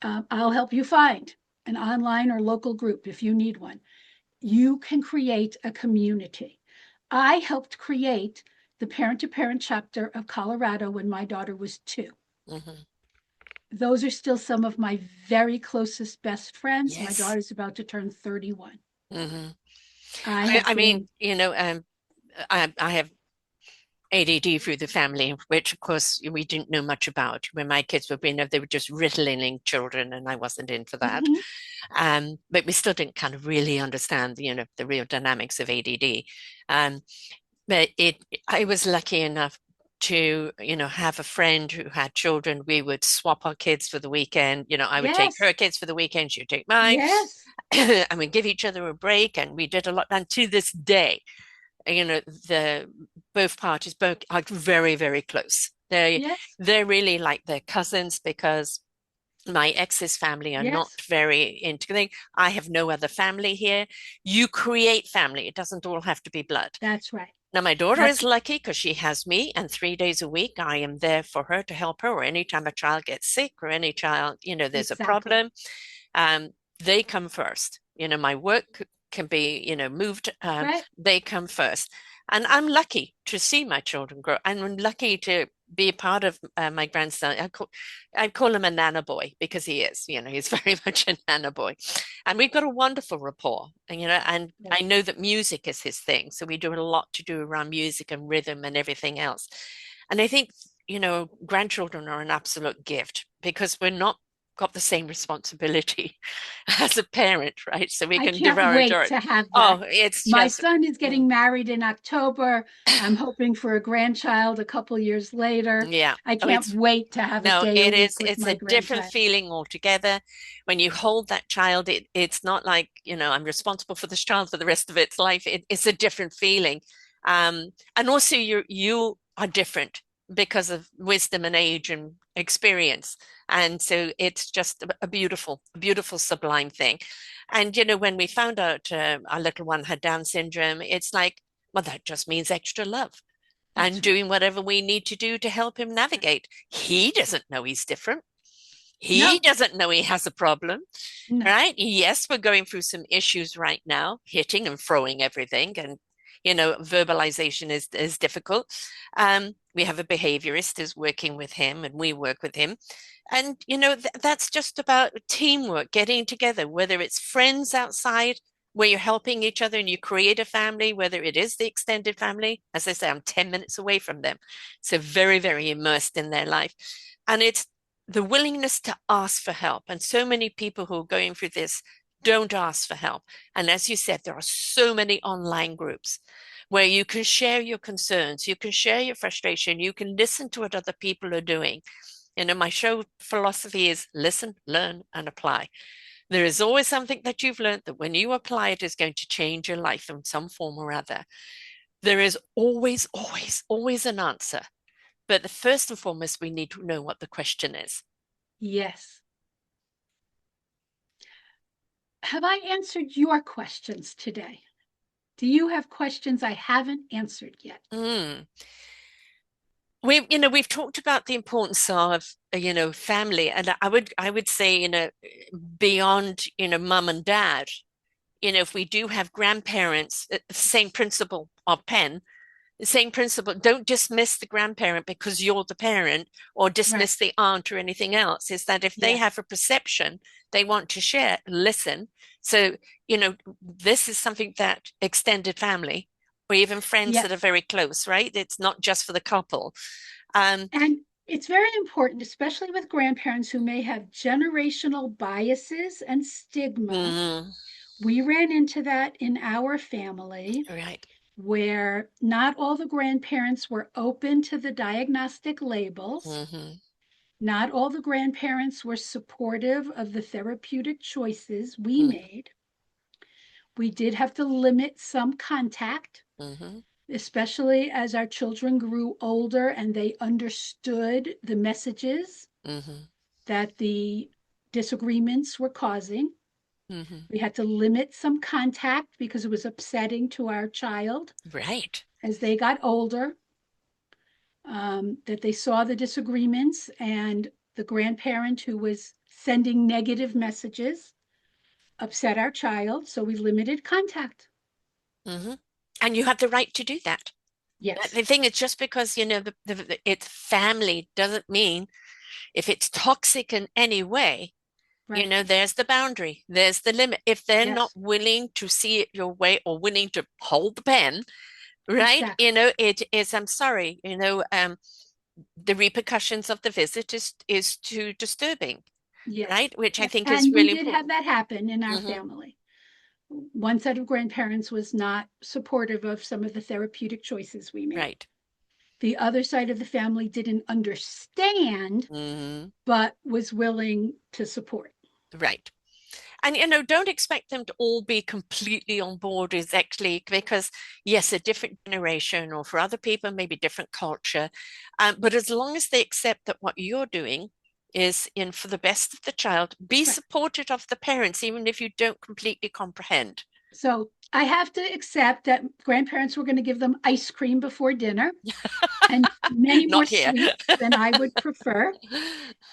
I'll help you find an online or local group if you need one. You can create a community. I helped create the parent to parent chapter of Colorado when my daughter was 2. hmm. Those are still some of my very closest best friends. My Yes. daughter's about to turn 31. Hmm. I I, have I mean, been, I have ADD through the family, which of course we didn't know much about. When my kids were being, they were just riddling children, and I wasn't in for that. mhm, But we still didn't kind of really understand, the real dynamics of ADD. Um, but I was lucky enough. to, have a friend who had children. We would swap our kids for the weekend. I would take Yes. her kids for the weekend, she would take mine, Yes. and we give each other a break. And we did a lot. And to this day, the both parties both are very, very close. Yes. They're really like their cousins, because my ex's family are not Yes. very into. I have no other family here. You create family. It doesn't all have to be blood. That's right. Now, my daughter That's is lucky because she has me, and 3 days a week I am there for her to help her, or anytime a child gets sick, or any child, there's a exactly problem. Um, they come first. My work can be, moved. right. They come first. And I'm lucky to see my children grow. And I'm lucky to be a part of my grandson. I call him a nana boy, because he is, he's very much a nana boy. And we've got a wonderful rapport. And I Yes. know that music is his thing. So we do a lot to do around music and rhythm and everything else. And I think, grandchildren are an absolute gift, because we're not got the same responsibility as a parent, right? So we I can give can't our wait adore. to have that. Oh, it's My just, son is mm, getting married in October. I'm hoping for a grandchild a couple years later. yeah. I Oh, can't wait to have a no, day a it week is, with it's my a different grandchild. feeling altogether. When you hold that child, it's not like, I'm responsible for this child for the rest of its life. It's a different feeling. And also you are different because of wisdom and age and experience. And so it's just a beautiful, beautiful, sublime thing. And, when we found out our little one had Down syndrome, it's like, well, that just means extra love and That's right. doing whatever we need to do to help him navigate. He doesn't know he's different. He No, doesn't know he has a problem, no. right? Yes, we're going through some issues right now, hitting and throwing everything. And, verbalization is difficult. We have a behaviorist who's working with him, and we work with him. And, that's just about teamwork, getting together, whether it's friends outside where you're helping each other and you create a family, whether it is the extended family. As I say, I'm 10 minutes away from them. So very, very immersed in their life. And it's the willingness to ask for help. And so many people who are going through this don't ask for help. And as you said, there are so many online groups where you can share your concerns, you can share your frustration, you can listen to what other people are doing. My show philosophy is listen, learn, and apply. There is always something that you've learned that when you apply it is going to change your life in some form or other. There is always, always, always an answer. But the first and foremost, we need to know what the question is. Yes. Have I answered your questions today? Do you have questions I haven't answered yet? Mm. We've talked about the importance of, family, and I would say, beyond, mum and dad, if we do have grandparents, same principle of pen, the same principle. Don't dismiss the grandparent because you're the parent, or Right. dismiss the aunt or anything else. Is that if they Yes. have a perception they want to share, listen. So, this is something that extended family or even friends that are Yes. very close, right? It's not just for the couple. Um, And it's very important, especially with grandparents who may have generational biases and stigma. mm, We ran into that in our family, right. where not all the grandparents were open to the diagnostic labels. Hmm. Not all the grandparents were supportive of the therapeutic choices we Hmm. made. We did have to limit some contact, Hmm. especially as our children grew older and they understood the messages Hmm. that the disagreements were causing. Hmm. We had to limit some contact because it was upsetting to our child Right. as they got older, that they saw the disagreements and the grandparent who was sending negative messages upset our child. So we limited contact. Hmm. And you have the right to do that. Yes. The thing is, just because, it's family doesn't mean if it's toxic in any way, Right. there's the boundary, there's the limit. If they're not Yes. willing to see it your way or willing to hold the pen, right? Exactly. It is, I'm sorry, the repercussions of the visit is too disturbing, Yes. right? Which I think is And we really did have important. that happen in our Hmm. family. One set of grandparents was not supportive of some of the therapeutic choices we made. Right. The other side of the family didn't understand, but was willing to support. Right. And, don't expect them to all be completely on board exactly, because yes, a different generation, or for other people, maybe different culture. But as long as they accept that what you're doing is in for the best of the child, be Right. supportive of the parents, even if you don't completely comprehend. So I have to accept that grandparents were going to give them ice cream before dinner and many more Not here. sweets than I would prefer.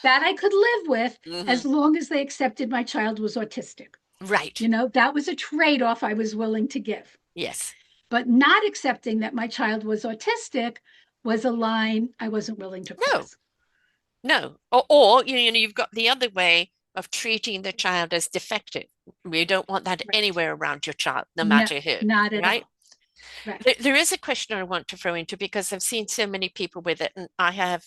That I could live with as Mhm. long as they accepted my child was autistic. Right. That was a trade-off I was willing to give. Yes. But not accepting that my child was autistic was a line I wasn't willing to No, cross. no. Or you've got the other way of treating the child as defective. You don't want that Right. anywhere around your child, no No, matter who, not at right? all. Right. There is a question I want to throw into, because I've seen so many people with it, and I have,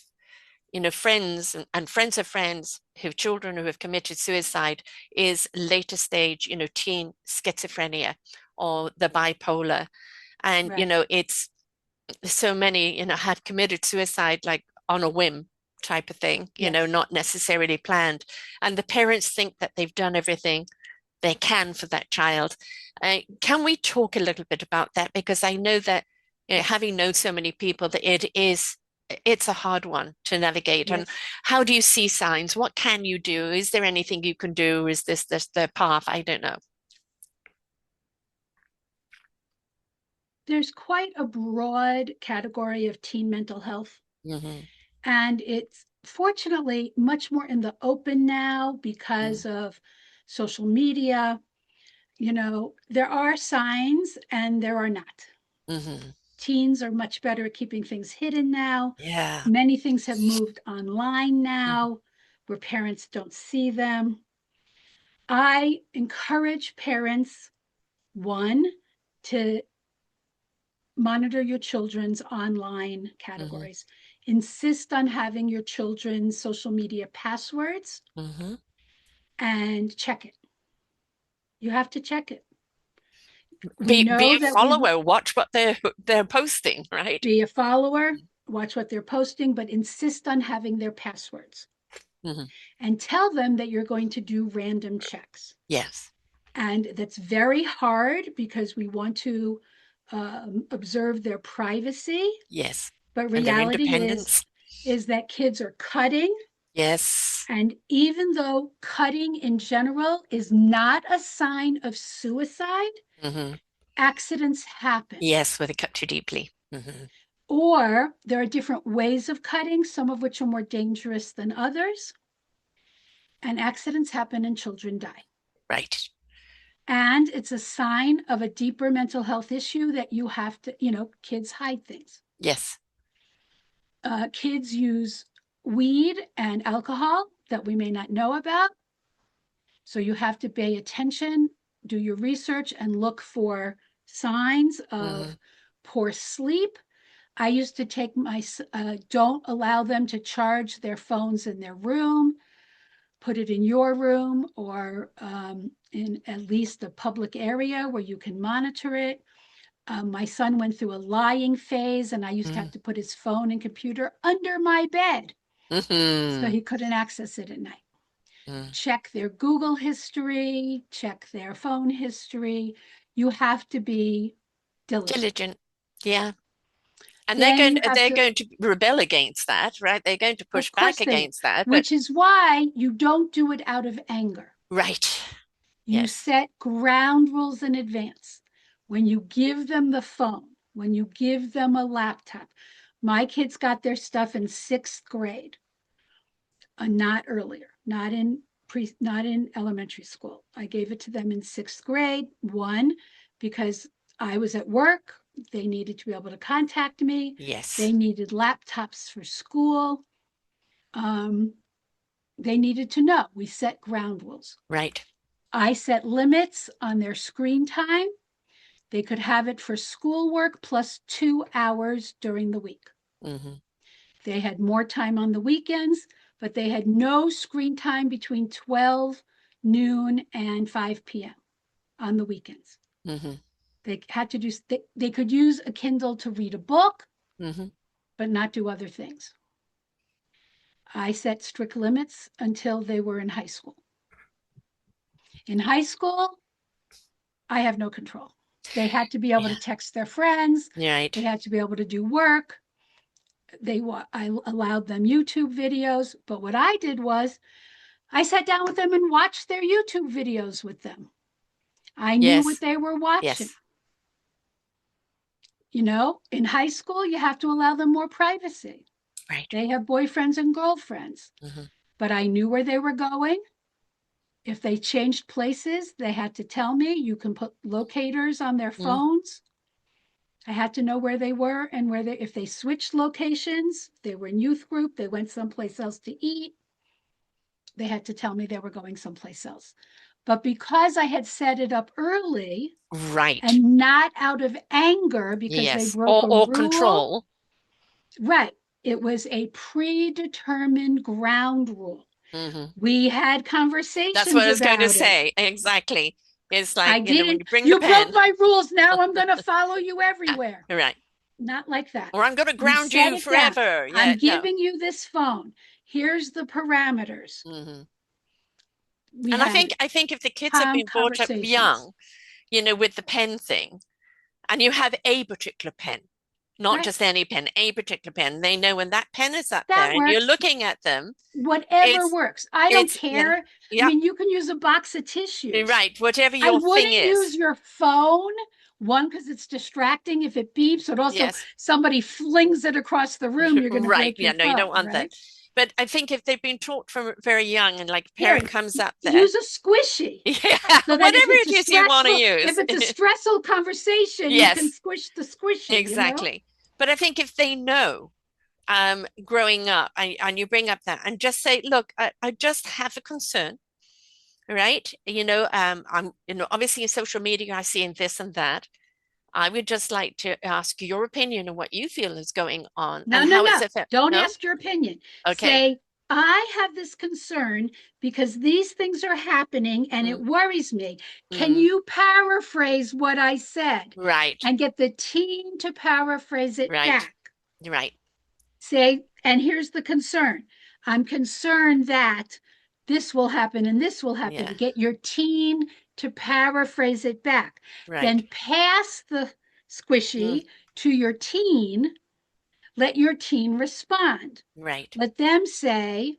friends and friends of friends who have children who have committed suicide, is later stage, teen schizophrenia or the bipolar. And, Right. it's so many, had committed suicide like on a whim type of thing, Yes. not necessarily planned. And the parents think that they've done everything they can for that child. Can we talk a little bit about that? Because I know that, Yes. having known so many people, that it's a hard one to navigate. And Yes. how do you see signs? What can you do? Is there anything you can do? Is this the path? I don't know. There's quite a broad category of teen mental health, Hmm. and it's fortunately much more in the open now because of social media. There are signs and there are not. Hmm. Teens are much better at keeping things hidden now. Yeah. Many things have moved online Mhm. now where parents don't see them. I encourage parents, one, to monitor your children's online Hmm. categories. Insist on having your children's social media passwords Hmm. and check it. You have to check it. We Be know a that we follower, watch what they're posting, right? be a follower, watch what they're posting, but insist on having their passwords Hmm. and tell them that you're going to do random checks. Yes. And that's very hard because we want to observe their privacy. Yes. But And their reality independence. is that kids are cutting. Yes. And even though cutting in general is not a sign of suicide, Hmm. accidents happen. Yes, where they cut too deeply. Hmm. Or there are different ways of cutting, some of which are more dangerous than others. And accidents happen and children die. Right. And it's a sign of a deeper mental health issue that you have to, kids hide things. Yes. Kids use weed and alcohol that we may not know about. So you have to pay attention, do your research, and look for signs Hmm. of poor sleep. I used to take don't allow them to charge their phones in their room, put it in your room or in at least a public area where you can monitor it. My son went through a lying phase, and I used to have to put his phone and computer under my bed so Hmm. he couldn't access it at night. Check their Google history, check their phone history. You have to be diligent. Diligent. Yeah. And they're Then going you have they're to, going to rebel against that, right? They're going to of push back course they will, against that, but which is why you don't do it out of anger. right. You Yes. set ground rules in advance. When you give them the phone, when you give them a laptop, my kids got their stuff in sixth grade, not earlier, not in elementary school. I gave it to them in sixth grade. One, because I was at work, they needed to be able to contact me. Yes. They needed laptops for school. Um, they needed to know. We set ground rules. Right. I set limits on their screen time. They could have it for schoolwork plus 2 hours during the week. Hmm. They had more time on the weekends, but they had no screen time between 12 noon and 5 p.m. on the weekends. Hmm. They had to do, they could use a Kindle to read a book, Hmm. but not do other things. I set strict limits until they were in high school. In high school, I have no control. They had to be able to text their friends. Right. They had to be able to do work. I allowed them YouTube videos, but what I did was I sat down with them and watched their YouTube videos with them. I knew what Yes. they were watching. Yes. You know, in high school, you have to allow them more privacy. Right. They have boyfriends and girlfriends, but I knew where they were going. If they changed places, they had to tell me. You can put locators on their phones. I had to know where they were and if they switched locations, they were in youth group, they went someplace else to eat, they had to tell me they were going someplace else. But because I had set it up early, Right. and not out of anger because they broke a or rule, control. Right. It was a predetermined ground rule. We had conversations. That's what I was going to about say. Exactly. It's like, I you know, when didn't. you bring You the pen. broke my rules. Now I'm going to follow you everywhere. Right. Not like that. Or I'm going to We ground set you it down. forever. Yeah, I'm giving you this phone. Here's the parameters. And I think if the kids have calm been brought up conversations. young, you know, with the pen thing, and you have a particular pen, not Right. just any pen, a particular pen, they know when that pen is up That there and you're works. looking at them. Whatever works. I don't care. Yeah. I mean, you can use a box of tissues. Right. Whatever I your thing wouldn't is. use your phone. One, because it's distracting if it beeps, but also somebody flings it across the room, you're going to break your phone. No, you don't want that. But I think if they've been taught from very young and like a parent comes up there. Use a squishy. Yeah, so whatever it is you want to use. If it's a stressful conversation, you can squish the squishy. Exactly. You know? But I think if they know growing up and you bring up that and just say, look, I just have a concern. Right. You know, I'm, you know, obviously in social media, I see this and that. I would just like to ask your opinion on what you feel is going on. No. Don't ask your opinion. Okay. Say, I have this concern because these things are happening and it worries me. Can you paraphrase what I said? Right. And get the teen to paraphrase it back. Right. Say, and here's the concern. I'm concerned that this will happen and this will happen. Get your teen to paraphrase it back. Right. Then pass the squishy to your teen. Let your teen respond. Right. Let them say,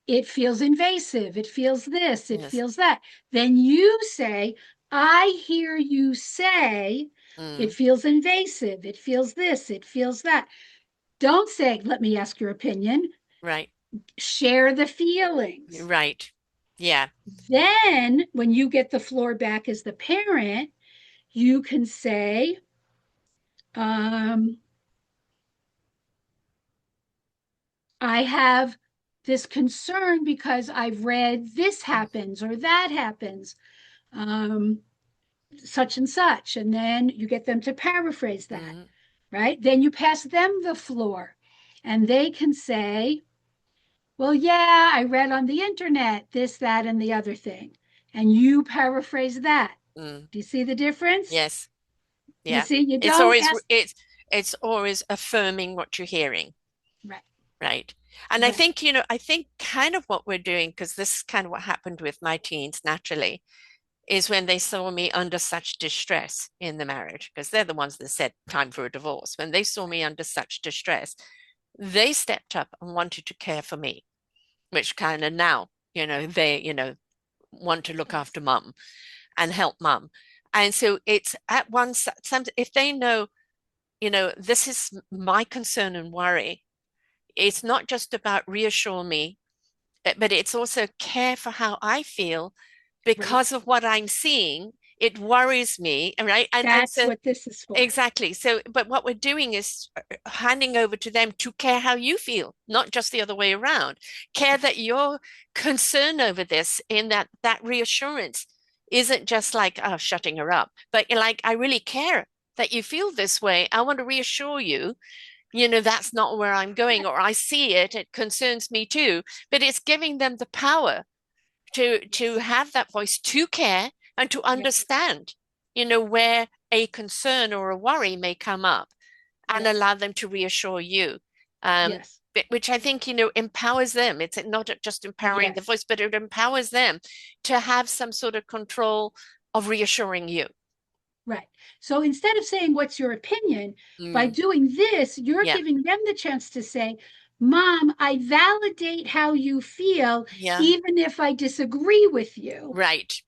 it feels invasive. It feels this. It feels that. Then you say, I hear you say, it feels invasive. It feels this. It feels that. Don't say, let me ask your opinion. Right. Share the feelings. Right. Yeah. Then when you get the floor back as the parent, you can say, I have this concern because I've read this happens or that happens, such and such. And then you get them to paraphrase that, right? Then you pass them the floor and they can say, well, yeah, I read on the internet this, that, and the other thing. And you paraphrase that. Do you see the difference? Yes. Yeah. You see, you don't it's always affirming what you're hearing. Right. Right. And I think, you know, I think kind of what we're doing, because this is kind of what happened with my teens naturally, is when they saw me under such distress in the marriage, because they're the ones that said time for a divorce. When they saw me under such distress, they stepped up and wanted to care for me, which kind of now, you know, they, you know, want to look after mum and help mum. And so it's at once, if they know, you know, this is my concern and worry, it's not just about reassure me, but it's also care for how I feel because of what I'm seeing. It worries me, right? That's what this is for. Exactly. So, but what we're doing is handing over to them to care how you feel, not just the other way around. Care that your concern over this, in that reassurance isn't just like, oh, shutting her up, but you're like, I really care that you feel this way. I want to reassure you, you know, that's not where I'm going, or I see it, it concerns me too. But it's giving them the power to have that voice, to care and to understand, you know, where a concern or a worry may come up. and Yes. allow them to reassure you. Um, Yes. which I think, empowers them. It's not just empowering the Yes. voice, but it empowers them to have some sort of control of reassuring you. Right. So instead of saying, what's your opinion? By Mm, doing this, you're yeah, giving them the chance to say, Mom, I validate how you feel, yeah, even if I disagree with you. right.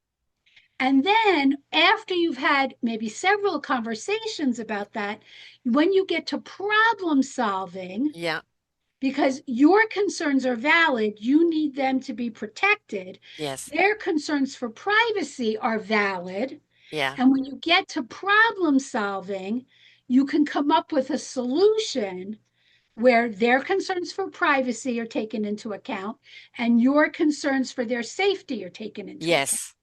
And then after you've had maybe several conversations about that, when you get to problem solving, Yeah, because your concerns are valid, you need them to be protected. yes, Their concerns for privacy are valid. yeah, And when you get to problem solving, you can come up with a solution where their concerns for privacy are taken into account and your concerns for their safety are taken into account. yes,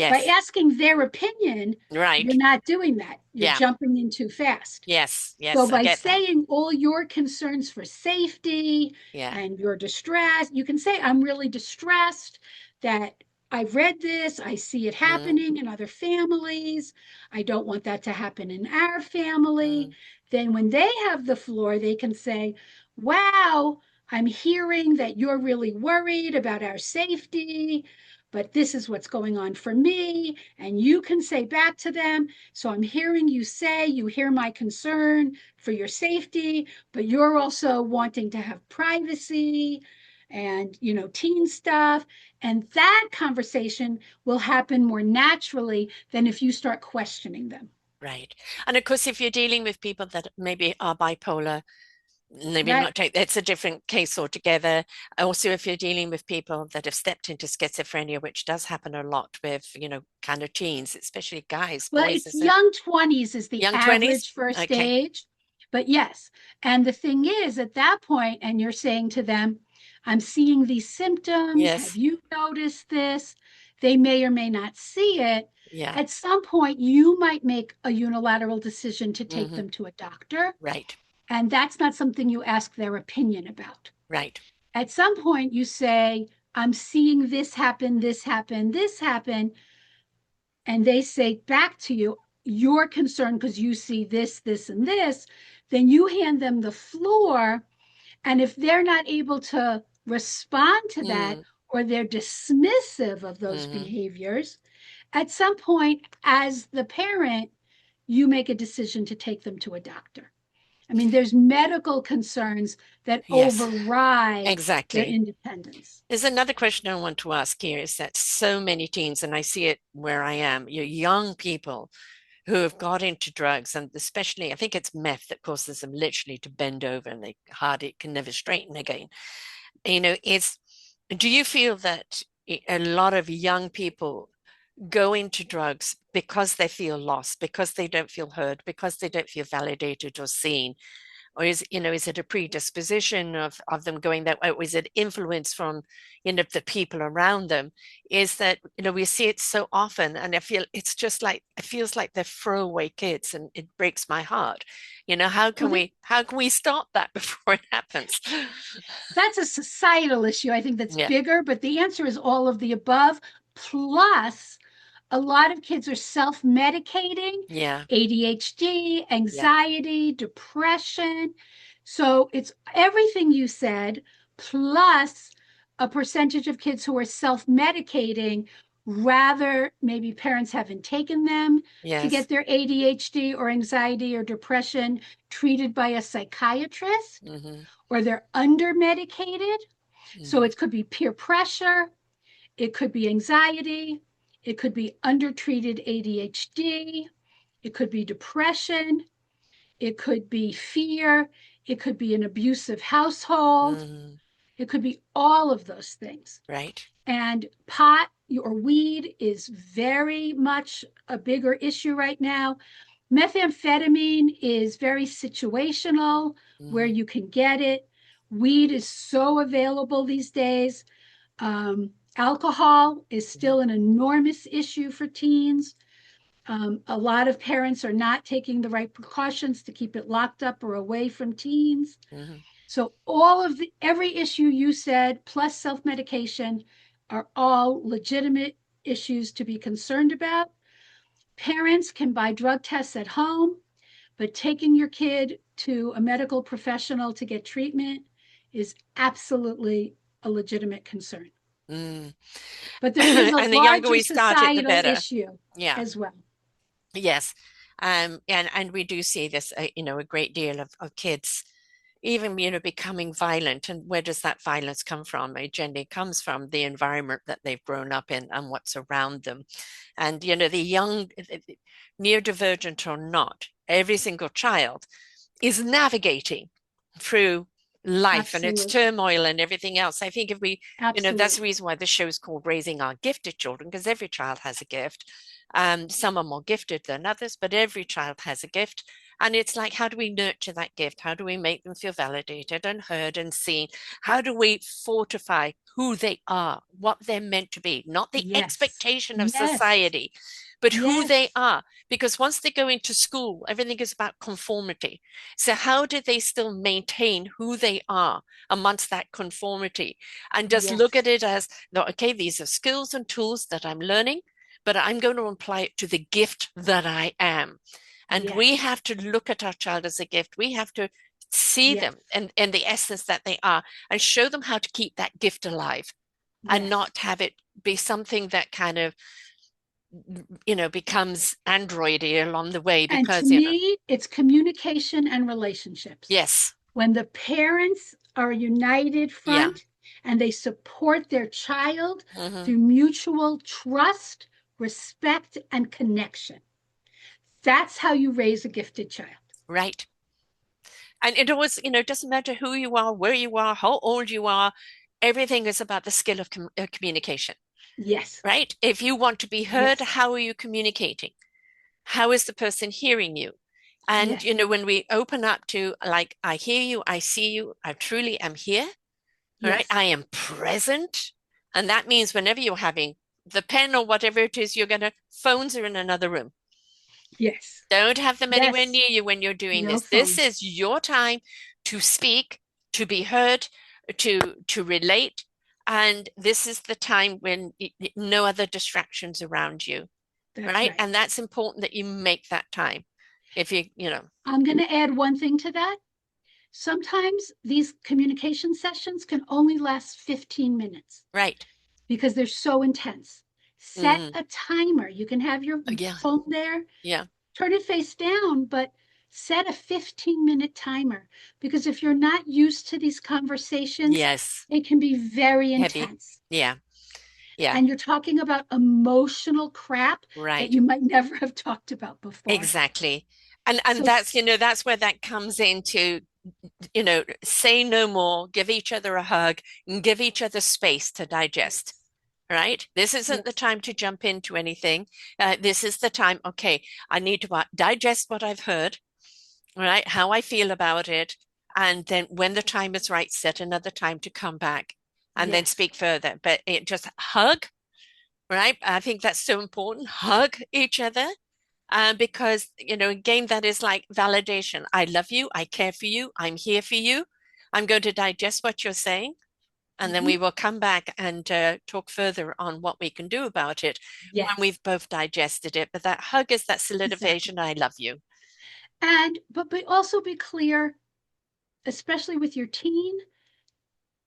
By yes, asking their opinion, you're right. not doing that. You're Yeah, jumping in too fast. yes, So yes, I by get that. saying all your concerns for safety Yeah. and your distress, you can say, I'm really distressed that I've read this, I see it Mm, happening in other families. I don't want that to happen in our family. mm, Then when they have the floor, they can say, wow, I'm hearing that you're really worried about our safety, but this is what's going on for me. And you can say back to them, so I'm hearing you say you hear my concern for your safety, but you're also wanting to have privacy and, teen stuff. And that conversation will happen more naturally than if you start questioning them. right. And of course, if you're dealing with people that maybe are bipolar, maybe Right. not take, it's a different case altogether. Also, if you're dealing with people that have stepped into schizophrenia, which does happen a lot with, kind of teens, especially guys, Well, boys, it's is it? young 20s is the Young 20s? average first Okay. age. But yes, and the thing is at that point, and you're saying to them, I'm seeing these symptoms. Have Yes. you noticed this? They may or may not see it. Yeah. At some point, you might make a unilateral decision to take Hmm. them to a doctor. Right. And that's not something you ask their opinion about. Right. At some point, you say, I'm seeing this happen, this happen, this happen, and they say back to you, you're concerned because you see this, this, and this, then you hand them the floor. And if they're not able to respond to that Mm, or they're dismissive of those hmm. behaviors, at some point, as the parent, you make a decision to take them to a doctor. I mean, there's medical concerns that Yes, override their exactly. independence. There's another question I want to ask here is that so many teens, and I see it where I am, young people who have got into drugs, and especially I think it's meth that causes them literally to bend over and they hardly can never straighten again. Is do you feel that a lot of young people go into drugs because they feel lost, because they don't feel heard, because they don't feel validated or seen? Or is it a predisposition of them going that way? Or is it influence from, the people around them? Is that, we see it so often, and I feel it's just like it feels like they're throwaway kids, and it breaks my heart. How Well, can we stop that before it happens? that's a societal issue. I think that's Yeah, bigger, but the answer is all of the above. Plus, a lot of kids are self medicating, yeah, ADHD, yeah, anxiety, depression. So it's everything you said, plus a percentage of kids who are self medicating. Rather, maybe parents haven't taken them to yes. get their ADHD or anxiety or depression treated by a psychiatrist, Mm-hmm, or they're under medicated. So mm-hmm, it could be peer pressure, it could be anxiety, it could be undertreated ADHD, it could be depression, it could be fear, it could be an abusive household, mm-hmm, it could be all of those things. right. And pot or weed is very much a bigger issue right now. Methamphetamine is very situational where Mm-hmm, you can get it. Weed is so available these days. Alcohol is mm-hmm, still an enormous issue for teens. A lot of parents are not taking the right precautions to keep it locked up or away from teens. mm-hmm. So all of every issue you said, plus self-medication, are all legitimate issues to be concerned about. Parents can buy drug tests at home, but taking your kid to a medical professional to get treatment is absolutely a legitimate concern. Mm. But there is a And the younger larger we start it, the societal better. issue Yeah. as well. Yes. And we do see this, a great deal of kids, even, becoming violent. And where does that violence come from? It generally comes from the environment that they've grown up in and what's around them. And, the young, neurodivergent or not, every single child is navigating through life and its Absolutely. turmoil and everything else. I think if we, that's the Absolutely. reason why the show is called Raising Our Gifted Children, because every child has a gift. Some are more gifted than others, but every child has a gift. And it's like, how do we nurture that gift? How do we make them feel validated and heard and seen? How do we fortify who they are, what they're meant to be, not the Yes. expectation of Yes. society, but who they Yes. are? Because once they go into school, everything is about conformity. So how do they still maintain who they are amongst that conformity? And just look at Yes. it as, no, okay, these are skills and tools that I'm learning, but I'm going to apply it to the gift that I am. And we Yes. have to look at our child as a gift. We have to see Yes. them and the essence that they are and show them how to keep that gift alive and Yes. not have it be something that kind of, becomes androidy along the way And to because, me, it's communication and relationships. yes, When the parents are a united yeah, front and they support their child hmm, through mutual trust, respect, and connection, that's how you raise a gifted child. right. And it always, doesn't matter who you are, where you are, how old you are, everything is about the skill of communication, Yes. right? If you want to be heard, Yes. how are you communicating? How is the person hearing you? And, Yes. when we open up to, like, I hear you, I see you, I truly am here, all right? Yes. I am present. And that means whenever you're having the pen or whatever it is, phones are in another room. Yes. Don't have them anywhere Yes. near you when you're doing No this. This phones. is your time to speak, to be heard, to relate. And this is the time when no other distractions around you, That's right? right. And that's important that you make that time. If you. I'm going to add one thing to that. Sometimes these communication sessions can only last 15 minutes Right. because they're so intense. Set Mm, a timer. You can have your yeah. phone there, Yeah. turn it face down, but set a 15-minute timer because if you're not used to these conversations, Yes. it can be very Heavy. intense. Yeah. Yeah. And you're talking about emotional crap that Right. you might never have talked about before. Exactly. And So, that's, that's where that comes into, say no more, give each other a hug and give each other space to digest. yes, Right? This isn't the yes, time to jump into anything. This is the time, okay, I need to digest what I've heard, right? How I feel about it. And then when the time is right, set another time to come back and then yes, speak further. But it just hug, right? I think that's so important. Hug each other. Because, again, that is like validation. I love you. I care for you. I'm here for you. I'm going to digest what you're saying. And then mhm, we will come back and talk further on what we can do about it when yes, we've both digested it. But that hug is that exactly. solidification. I love you. But also be clear, especially with your teen,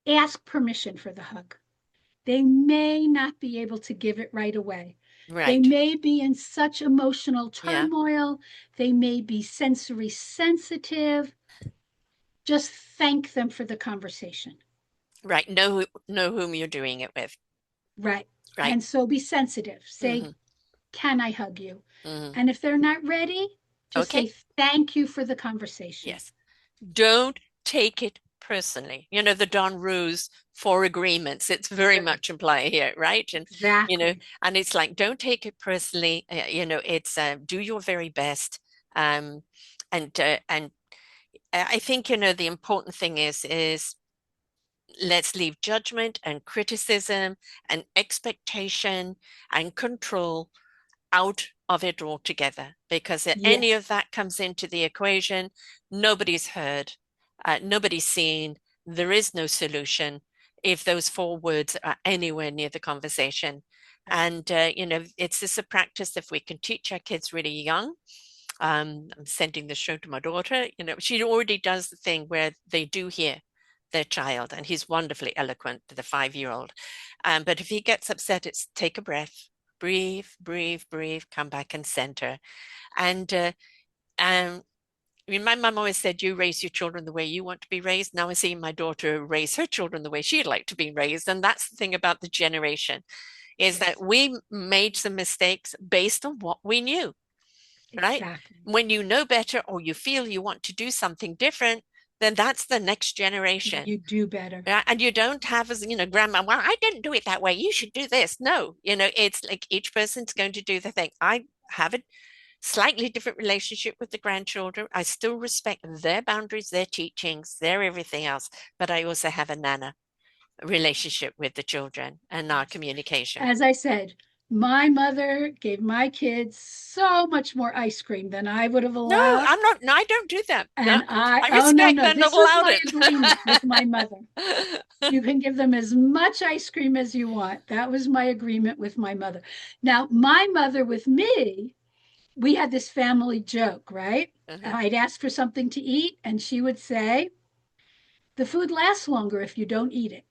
ask permission for the hug. They may not be able to give it right away. They Right. may be in such emotional Yeah. turmoil. They may be sensory sensitive. Just thank them for the conversation. Right. Know whom you're doing it with. Right. Right. And so be sensitive. Say, Hmm. can I hug you? Hmm. And if they're not ready, just Okay. say, thank you for the conversation. Yes. Don't take it personally. The Don Ruse four agreements, it's very Right. much implied here, right? And, Exactly. and it's like, don't take it personally. It's do your very best. Um, and I think, the important thing is let's leave judgment and criticism and expectation and control out of it altogether, because if any of Yes. that comes into the equation, nobody's heard, nobody's seen, there is no solution if those four words are anywhere near the conversation. Right. And, it's just a practice if we can teach our kids really young, I'm sending the show to my daughter. She already does the thing where they do hear their child, and he's wonderfully eloquent, the 5-year-old. But if he gets upset, it's take a breath, breathe, breathe, breathe, come back and center. And um, I mean, my mum always said, you raise your children the way you want to be raised. Now I see my daughter raise her children the way she'd like to be raised. And that's the thing about the generation, is Yes, that we made some mistakes based on what we knew, right? exactly. When you know better or you feel you want to do something different, then that's the next generation. You do better. And you don't have, as grandma, well, I didn't do it that way. You should do this. No, it's like each person's going to do the thing. I have a slightly different relationship with the grandchildren. I still respect their boundaries, their teachings, their everything else, but I also have a nana relationship with the children and our communication. As I said, my mother gave my kids so much more ice cream than I would have No, allowed. I'm not. No, I don't do that. No, And I oh no, respect no, that. Not this was allowed my it. agreement with my mother. You can give them as much ice cream as you want. That was my agreement with my mother. Now, my mother with me, we had this family joke, right? I'd ask for something to eat, and she would say, the food lasts longer if you don't eat it.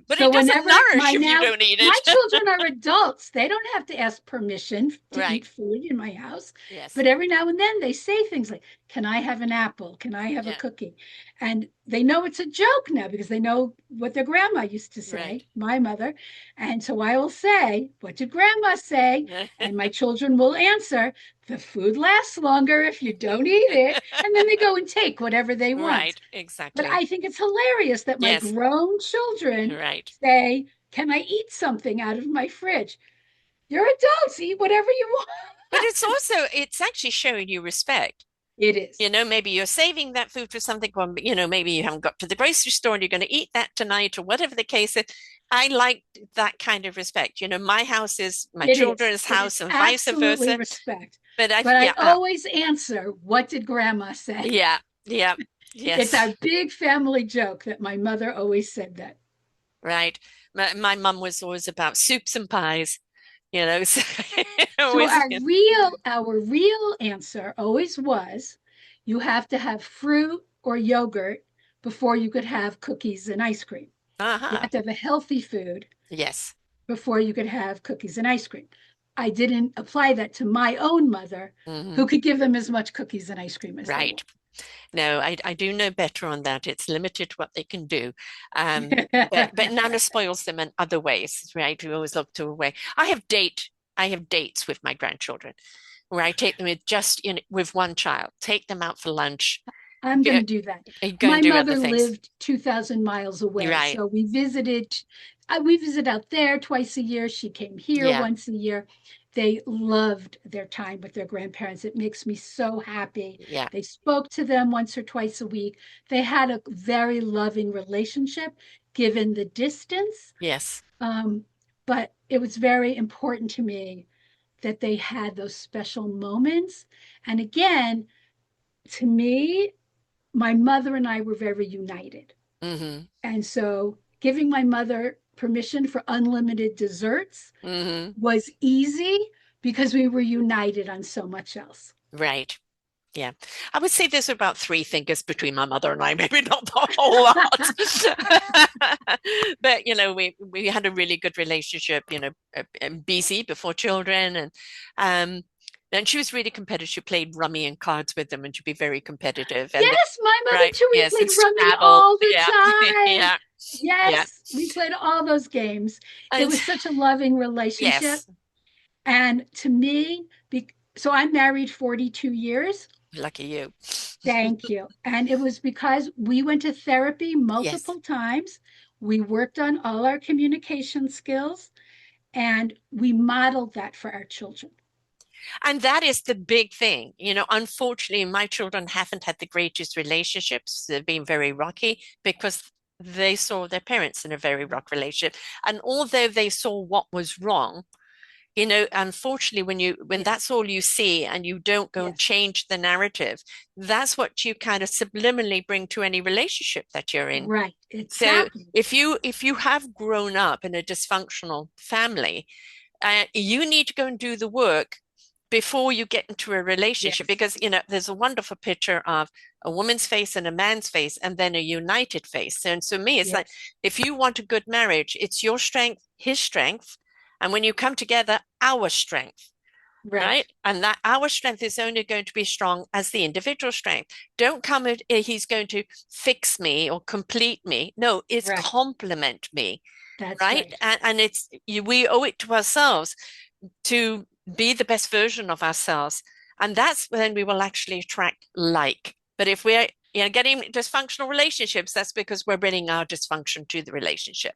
But So it doesn't whenever nourish if you don't eat my it. children are adults, they don't have to ask permission to Right. eat food in my house. Yes. But every now and then they say things like, can I have an apple? Can I have a Yeah. cookie? And they know it's a joke now because they know what their grandma used to say, Right. my mother. And so I will say, what did grandma say? And my children will answer, the food lasts longer if you don't eat it. And then they go and take whatever they want. Right. But Exactly. I think it's hilarious that my Yes. grown children Right. say, can I eat something out of my fridge? You're adults, eat whatever you want. But it's actually showing you respect. It is. Maybe you're saving that food for something, or, maybe you haven't got to the grocery store and you're going to eat that tonight or whatever the case is. I like that kind of respect. My house is my children's house and vice versa. Respect. But I always answer, what did grandma say? Yeah. Yeah. Yes. It's our big family joke that my mother always said that. Right. My mum was always about soups and pies, So, So our real answer always was, you have to have fruit or yogurt before you could have cookies and ice cream. You have to have a healthy food. Yes. Before you could have cookies and ice cream. I didn't apply that to my own mother, who could give them as much cookies and ice cream as they Right. No, I do know better on that. It's limited what they can do. But Nana spoils them in other ways, right? We always look to a way. I have dates with my grandchildren where I take them with one child, take them out for lunch. I'm going to do that. My mother lived 2,000 miles away. Right. So we visit out there twice a year. She came here once a year. They loved their time with their grandparents. It makes me so happy. Yeah. They spoke to them once or twice a week. They had a very loving relationship, given the distance. Yes. But it was very important to me that they had those special moments. And again, to me, my mother and I were very united. And so giving my mother permission for unlimited desserts was easy because we were united on so much else. Right. Yeah. I would say there's about 3 thinkers between my mother and I, maybe not the whole lot. But, we had a really good relationship, busy before children. And she was really competitive. She played rummy and cards with them, and she'd be very competitive. And yes, my mother too. We played rummy all the time. Yes, we played all those games. It was such a loving relationship. Yes. And to me, so I'm married 42 years. Lucky you. Thank you. And it was because we went to therapy multiple times. We worked on all our communication skills, and we modeled that for our children. And that is the big thing. Unfortunately, my children haven't had the greatest relationships. They've been very rocky because they saw their parents in a very rocky relationship. And although they saw what was wrong, unfortunately, when that's all you see and you don't go and change the narrative, that's what you kind of subliminally bring to any relationship that you're in. Right. Exactly. So if you have grown up in a dysfunctional family, you need to go and do the work before you get into a relationship, Yes. because there's a wonderful picture of a woman's face and a man's face and then a united face. And so me, it's Yes. like, if you want a good marriage, it's your strength, his strength, and when you come together, our strength. Right. And that our strength is only going to be strong as the individual strength. Don't come at he's going to fix me or complete me. No, it's Right. complement me. That's right. right. And we owe it to ourselves to be the best version of ourselves. And that's when we will actually attract like. But if we're getting dysfunctional relationships, that's because we're bringing our dysfunction to the relationship.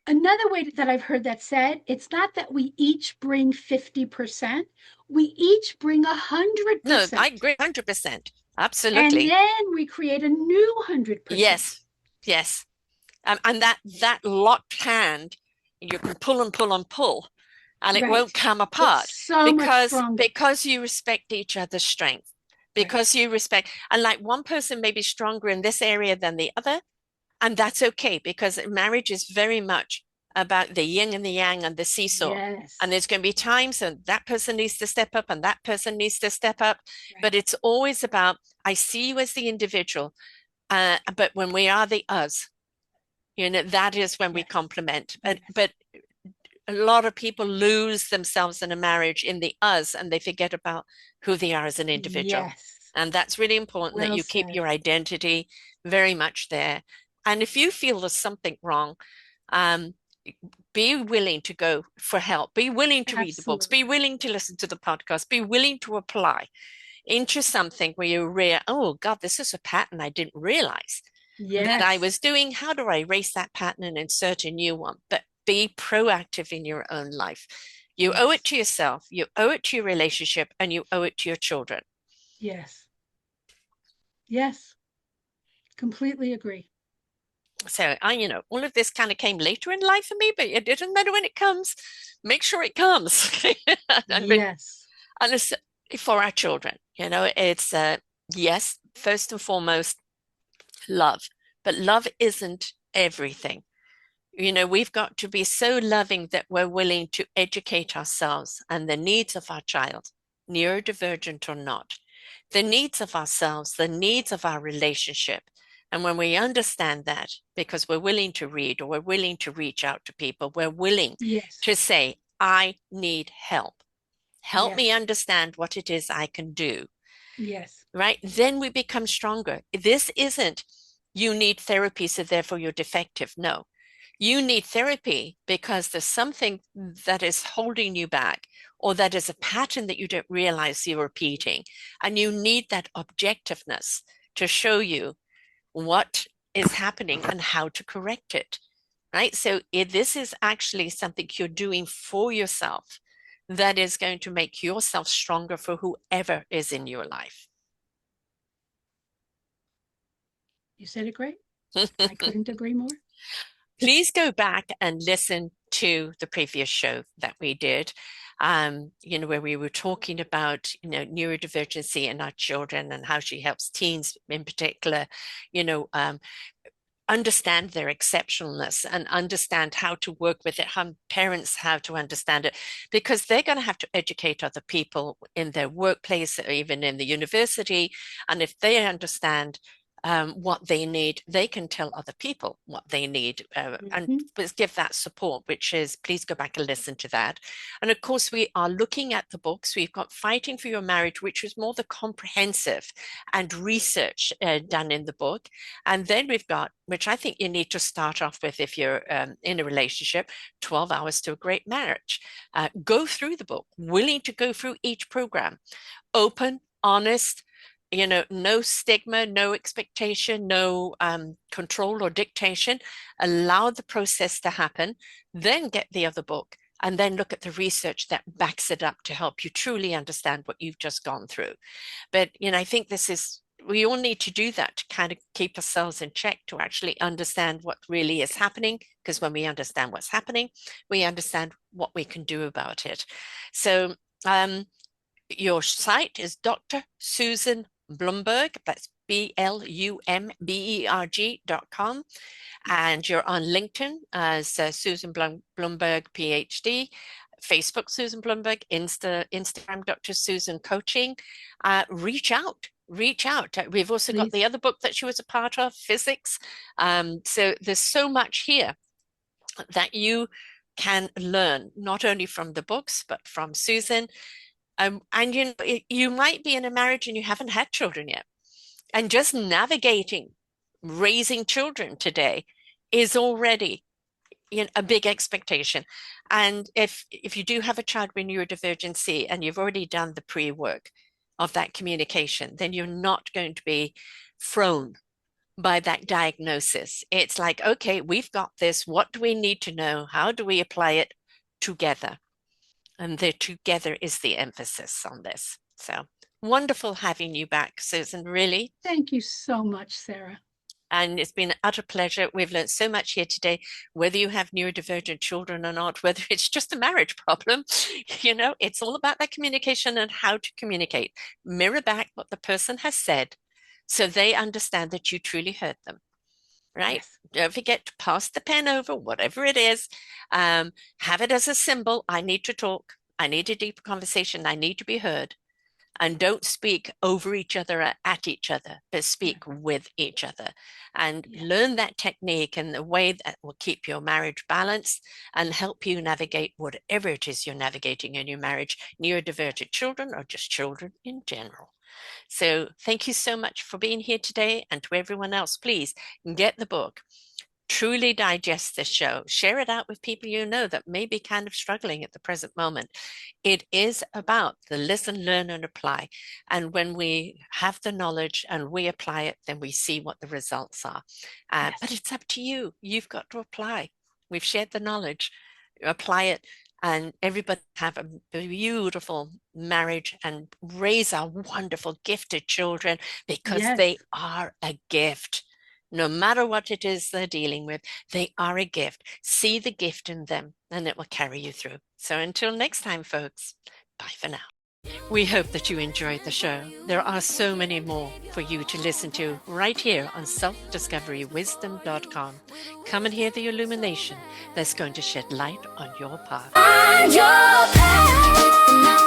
Another way that I've heard that said, it's not that we each bring 50%, we each bring 100%. No, I agree 100%. And Absolutely. then we create a new 100%. Yes, yes. And that locked hand, you can pull and pull and pull, and it Right. won't come apart It's so much stronger. because you respect each other's strength, because you respect, and like one person may be stronger in this area than the other, and that's okay, because marriage is very much about the yin and the yang and the seesaw. Yes. And there's going to be times when that person needs to step up and that person needs to step up. Right. But it's always about, I see you as the individual, but when we are the us, that is when we complement. Yes. But a lot of people lose themselves in a marriage in the us, and they forget about who they are as an individual. Yes. And that's really important, that you keep your identity very much there. And if you feel there's something wrong, be willing to go for help. Be willing to read the books. Be willing to listen to the podcast. Be willing to apply into something where you oh God, this is a pattern I didn't realize that I was doing. How do I erase that pattern and insert a new one? But be proactive in your own life. You owe it to yourself, you owe it to your relationship, and you owe it to your children. Yes. Yes. Completely agree. So all of this kind of came later in life for me, but it doesn't matter when it comes. Make sure it comes. Yes. And it's for our children, it's yes, first and foremost, love. But love isn't everything. We've got to be so loving that we're willing to educate ourselves and the needs of our child, neurodivergent or not, the needs of ourselves, the needs of our relationship. And when we understand that, because we're willing to read, or we're willing to reach out to people, we're willing to say, I need help. Help me understand what it is I can do. Yes. Right? Then we become stronger. This isn't, you need therapy, so therefore you're defective. No. You need therapy because there's something that is holding you back, or that is a pattern that you don't realize you're repeating. And you need that objectiveness to show you what is happening and how to correct it. Right? So this is actually something you're doing for yourself that is going to make yourself stronger for whoever is in your life. You said it great. I couldn't agree more. Please go back and listen to the previous show that we did, where we were talking about, neurodivergency in our children and how she helps teens in particular, understand their exceptionalness and understand how to work with it, how parents how to understand it, because they're going to have to educate other people in their workplace or even in the university. And if they understand what they need, they can tell other people what they need, and give that support, which is, please go back and listen to that. And of course, we are looking at the books. We've got Fighting for Your Marriage, which was more the comprehensive and research done in the book. And then we've got, which I think you need to start off with if you're in a relationship, 12 Hours to a Great Marriage. Go through the book, willing to go through each program, open, honest, no stigma, no expectation, no control or dictation. Allow the process to happen, then get the other book, and then look at the research that backs it up to help you truly understand what you've just gone through. But, I think we all need to do that to kind of keep ourselves in check, to actually understand what really is happening, because when we understand what's happening, we understand what we can do about it. So your site is Dr. Susan Blumberg, that's BLUMBERG.com, and you're on LinkedIn as Susan Blumberg, PhD, Facebook, Susan Blumberg, Instagram, Dr. Susan Coaching. Reach out. We've also got the other book that she was a part of, Physics. So there's so much here that you can learn, not only from the books, but from Susan. And you might be in a marriage and you haven't had children yet. And just navigating raising children today is already a big expectation. And if you do have a child with neurodivergency and you've already done the pre-work of that communication, then you're not going to be thrown by that diagnosis. It's like, okay, we've got this. What do we need to know? How do we apply it together? And the together is the emphasis on this. So wonderful having you back, Susan, really. Thank you so much, Sarah. And it's been an utter pleasure. We've learned so much here today, whether you have neurodivergent children or not, whether it's just a marriage problem, it's all about that communication and how to communicate. Mirror back what the person has said so they understand that you truly heard them, right? Yes. Don't forget to pass the pen over, whatever it is. Have it as a symbol. I need to talk. I need a deeper conversation. I need to be heard. And don't speak over each other, at each other, but speak with each other and learn that technique in the way that will keep your marriage balanced and help you navigate whatever it is you're navigating in your marriage, neurodivergent children or just children in general. So thank you so much for being here today. And to everyone else, please get the book. Truly digest this show. Share it out with people you know that may be kind of struggling at the present moment. It is about the listen, learn, and apply. And when we have the knowledge and we apply it, then we see what the results are. But it's up to you. You've got to apply. We've shared the knowledge. Apply it, and everybody have a beautiful marriage and raise our wonderful, gifted children because they are a gift. No matter what it is they're dealing with, they are a gift. See the gift in them and it will carry you through. So until next time, folks, bye for now. We hope that you enjoyed the show. There are so many more for you to listen to right here on selfdiscoverywisdom.com. Come and hear the illumination that's going to shed light on your path. Find your path.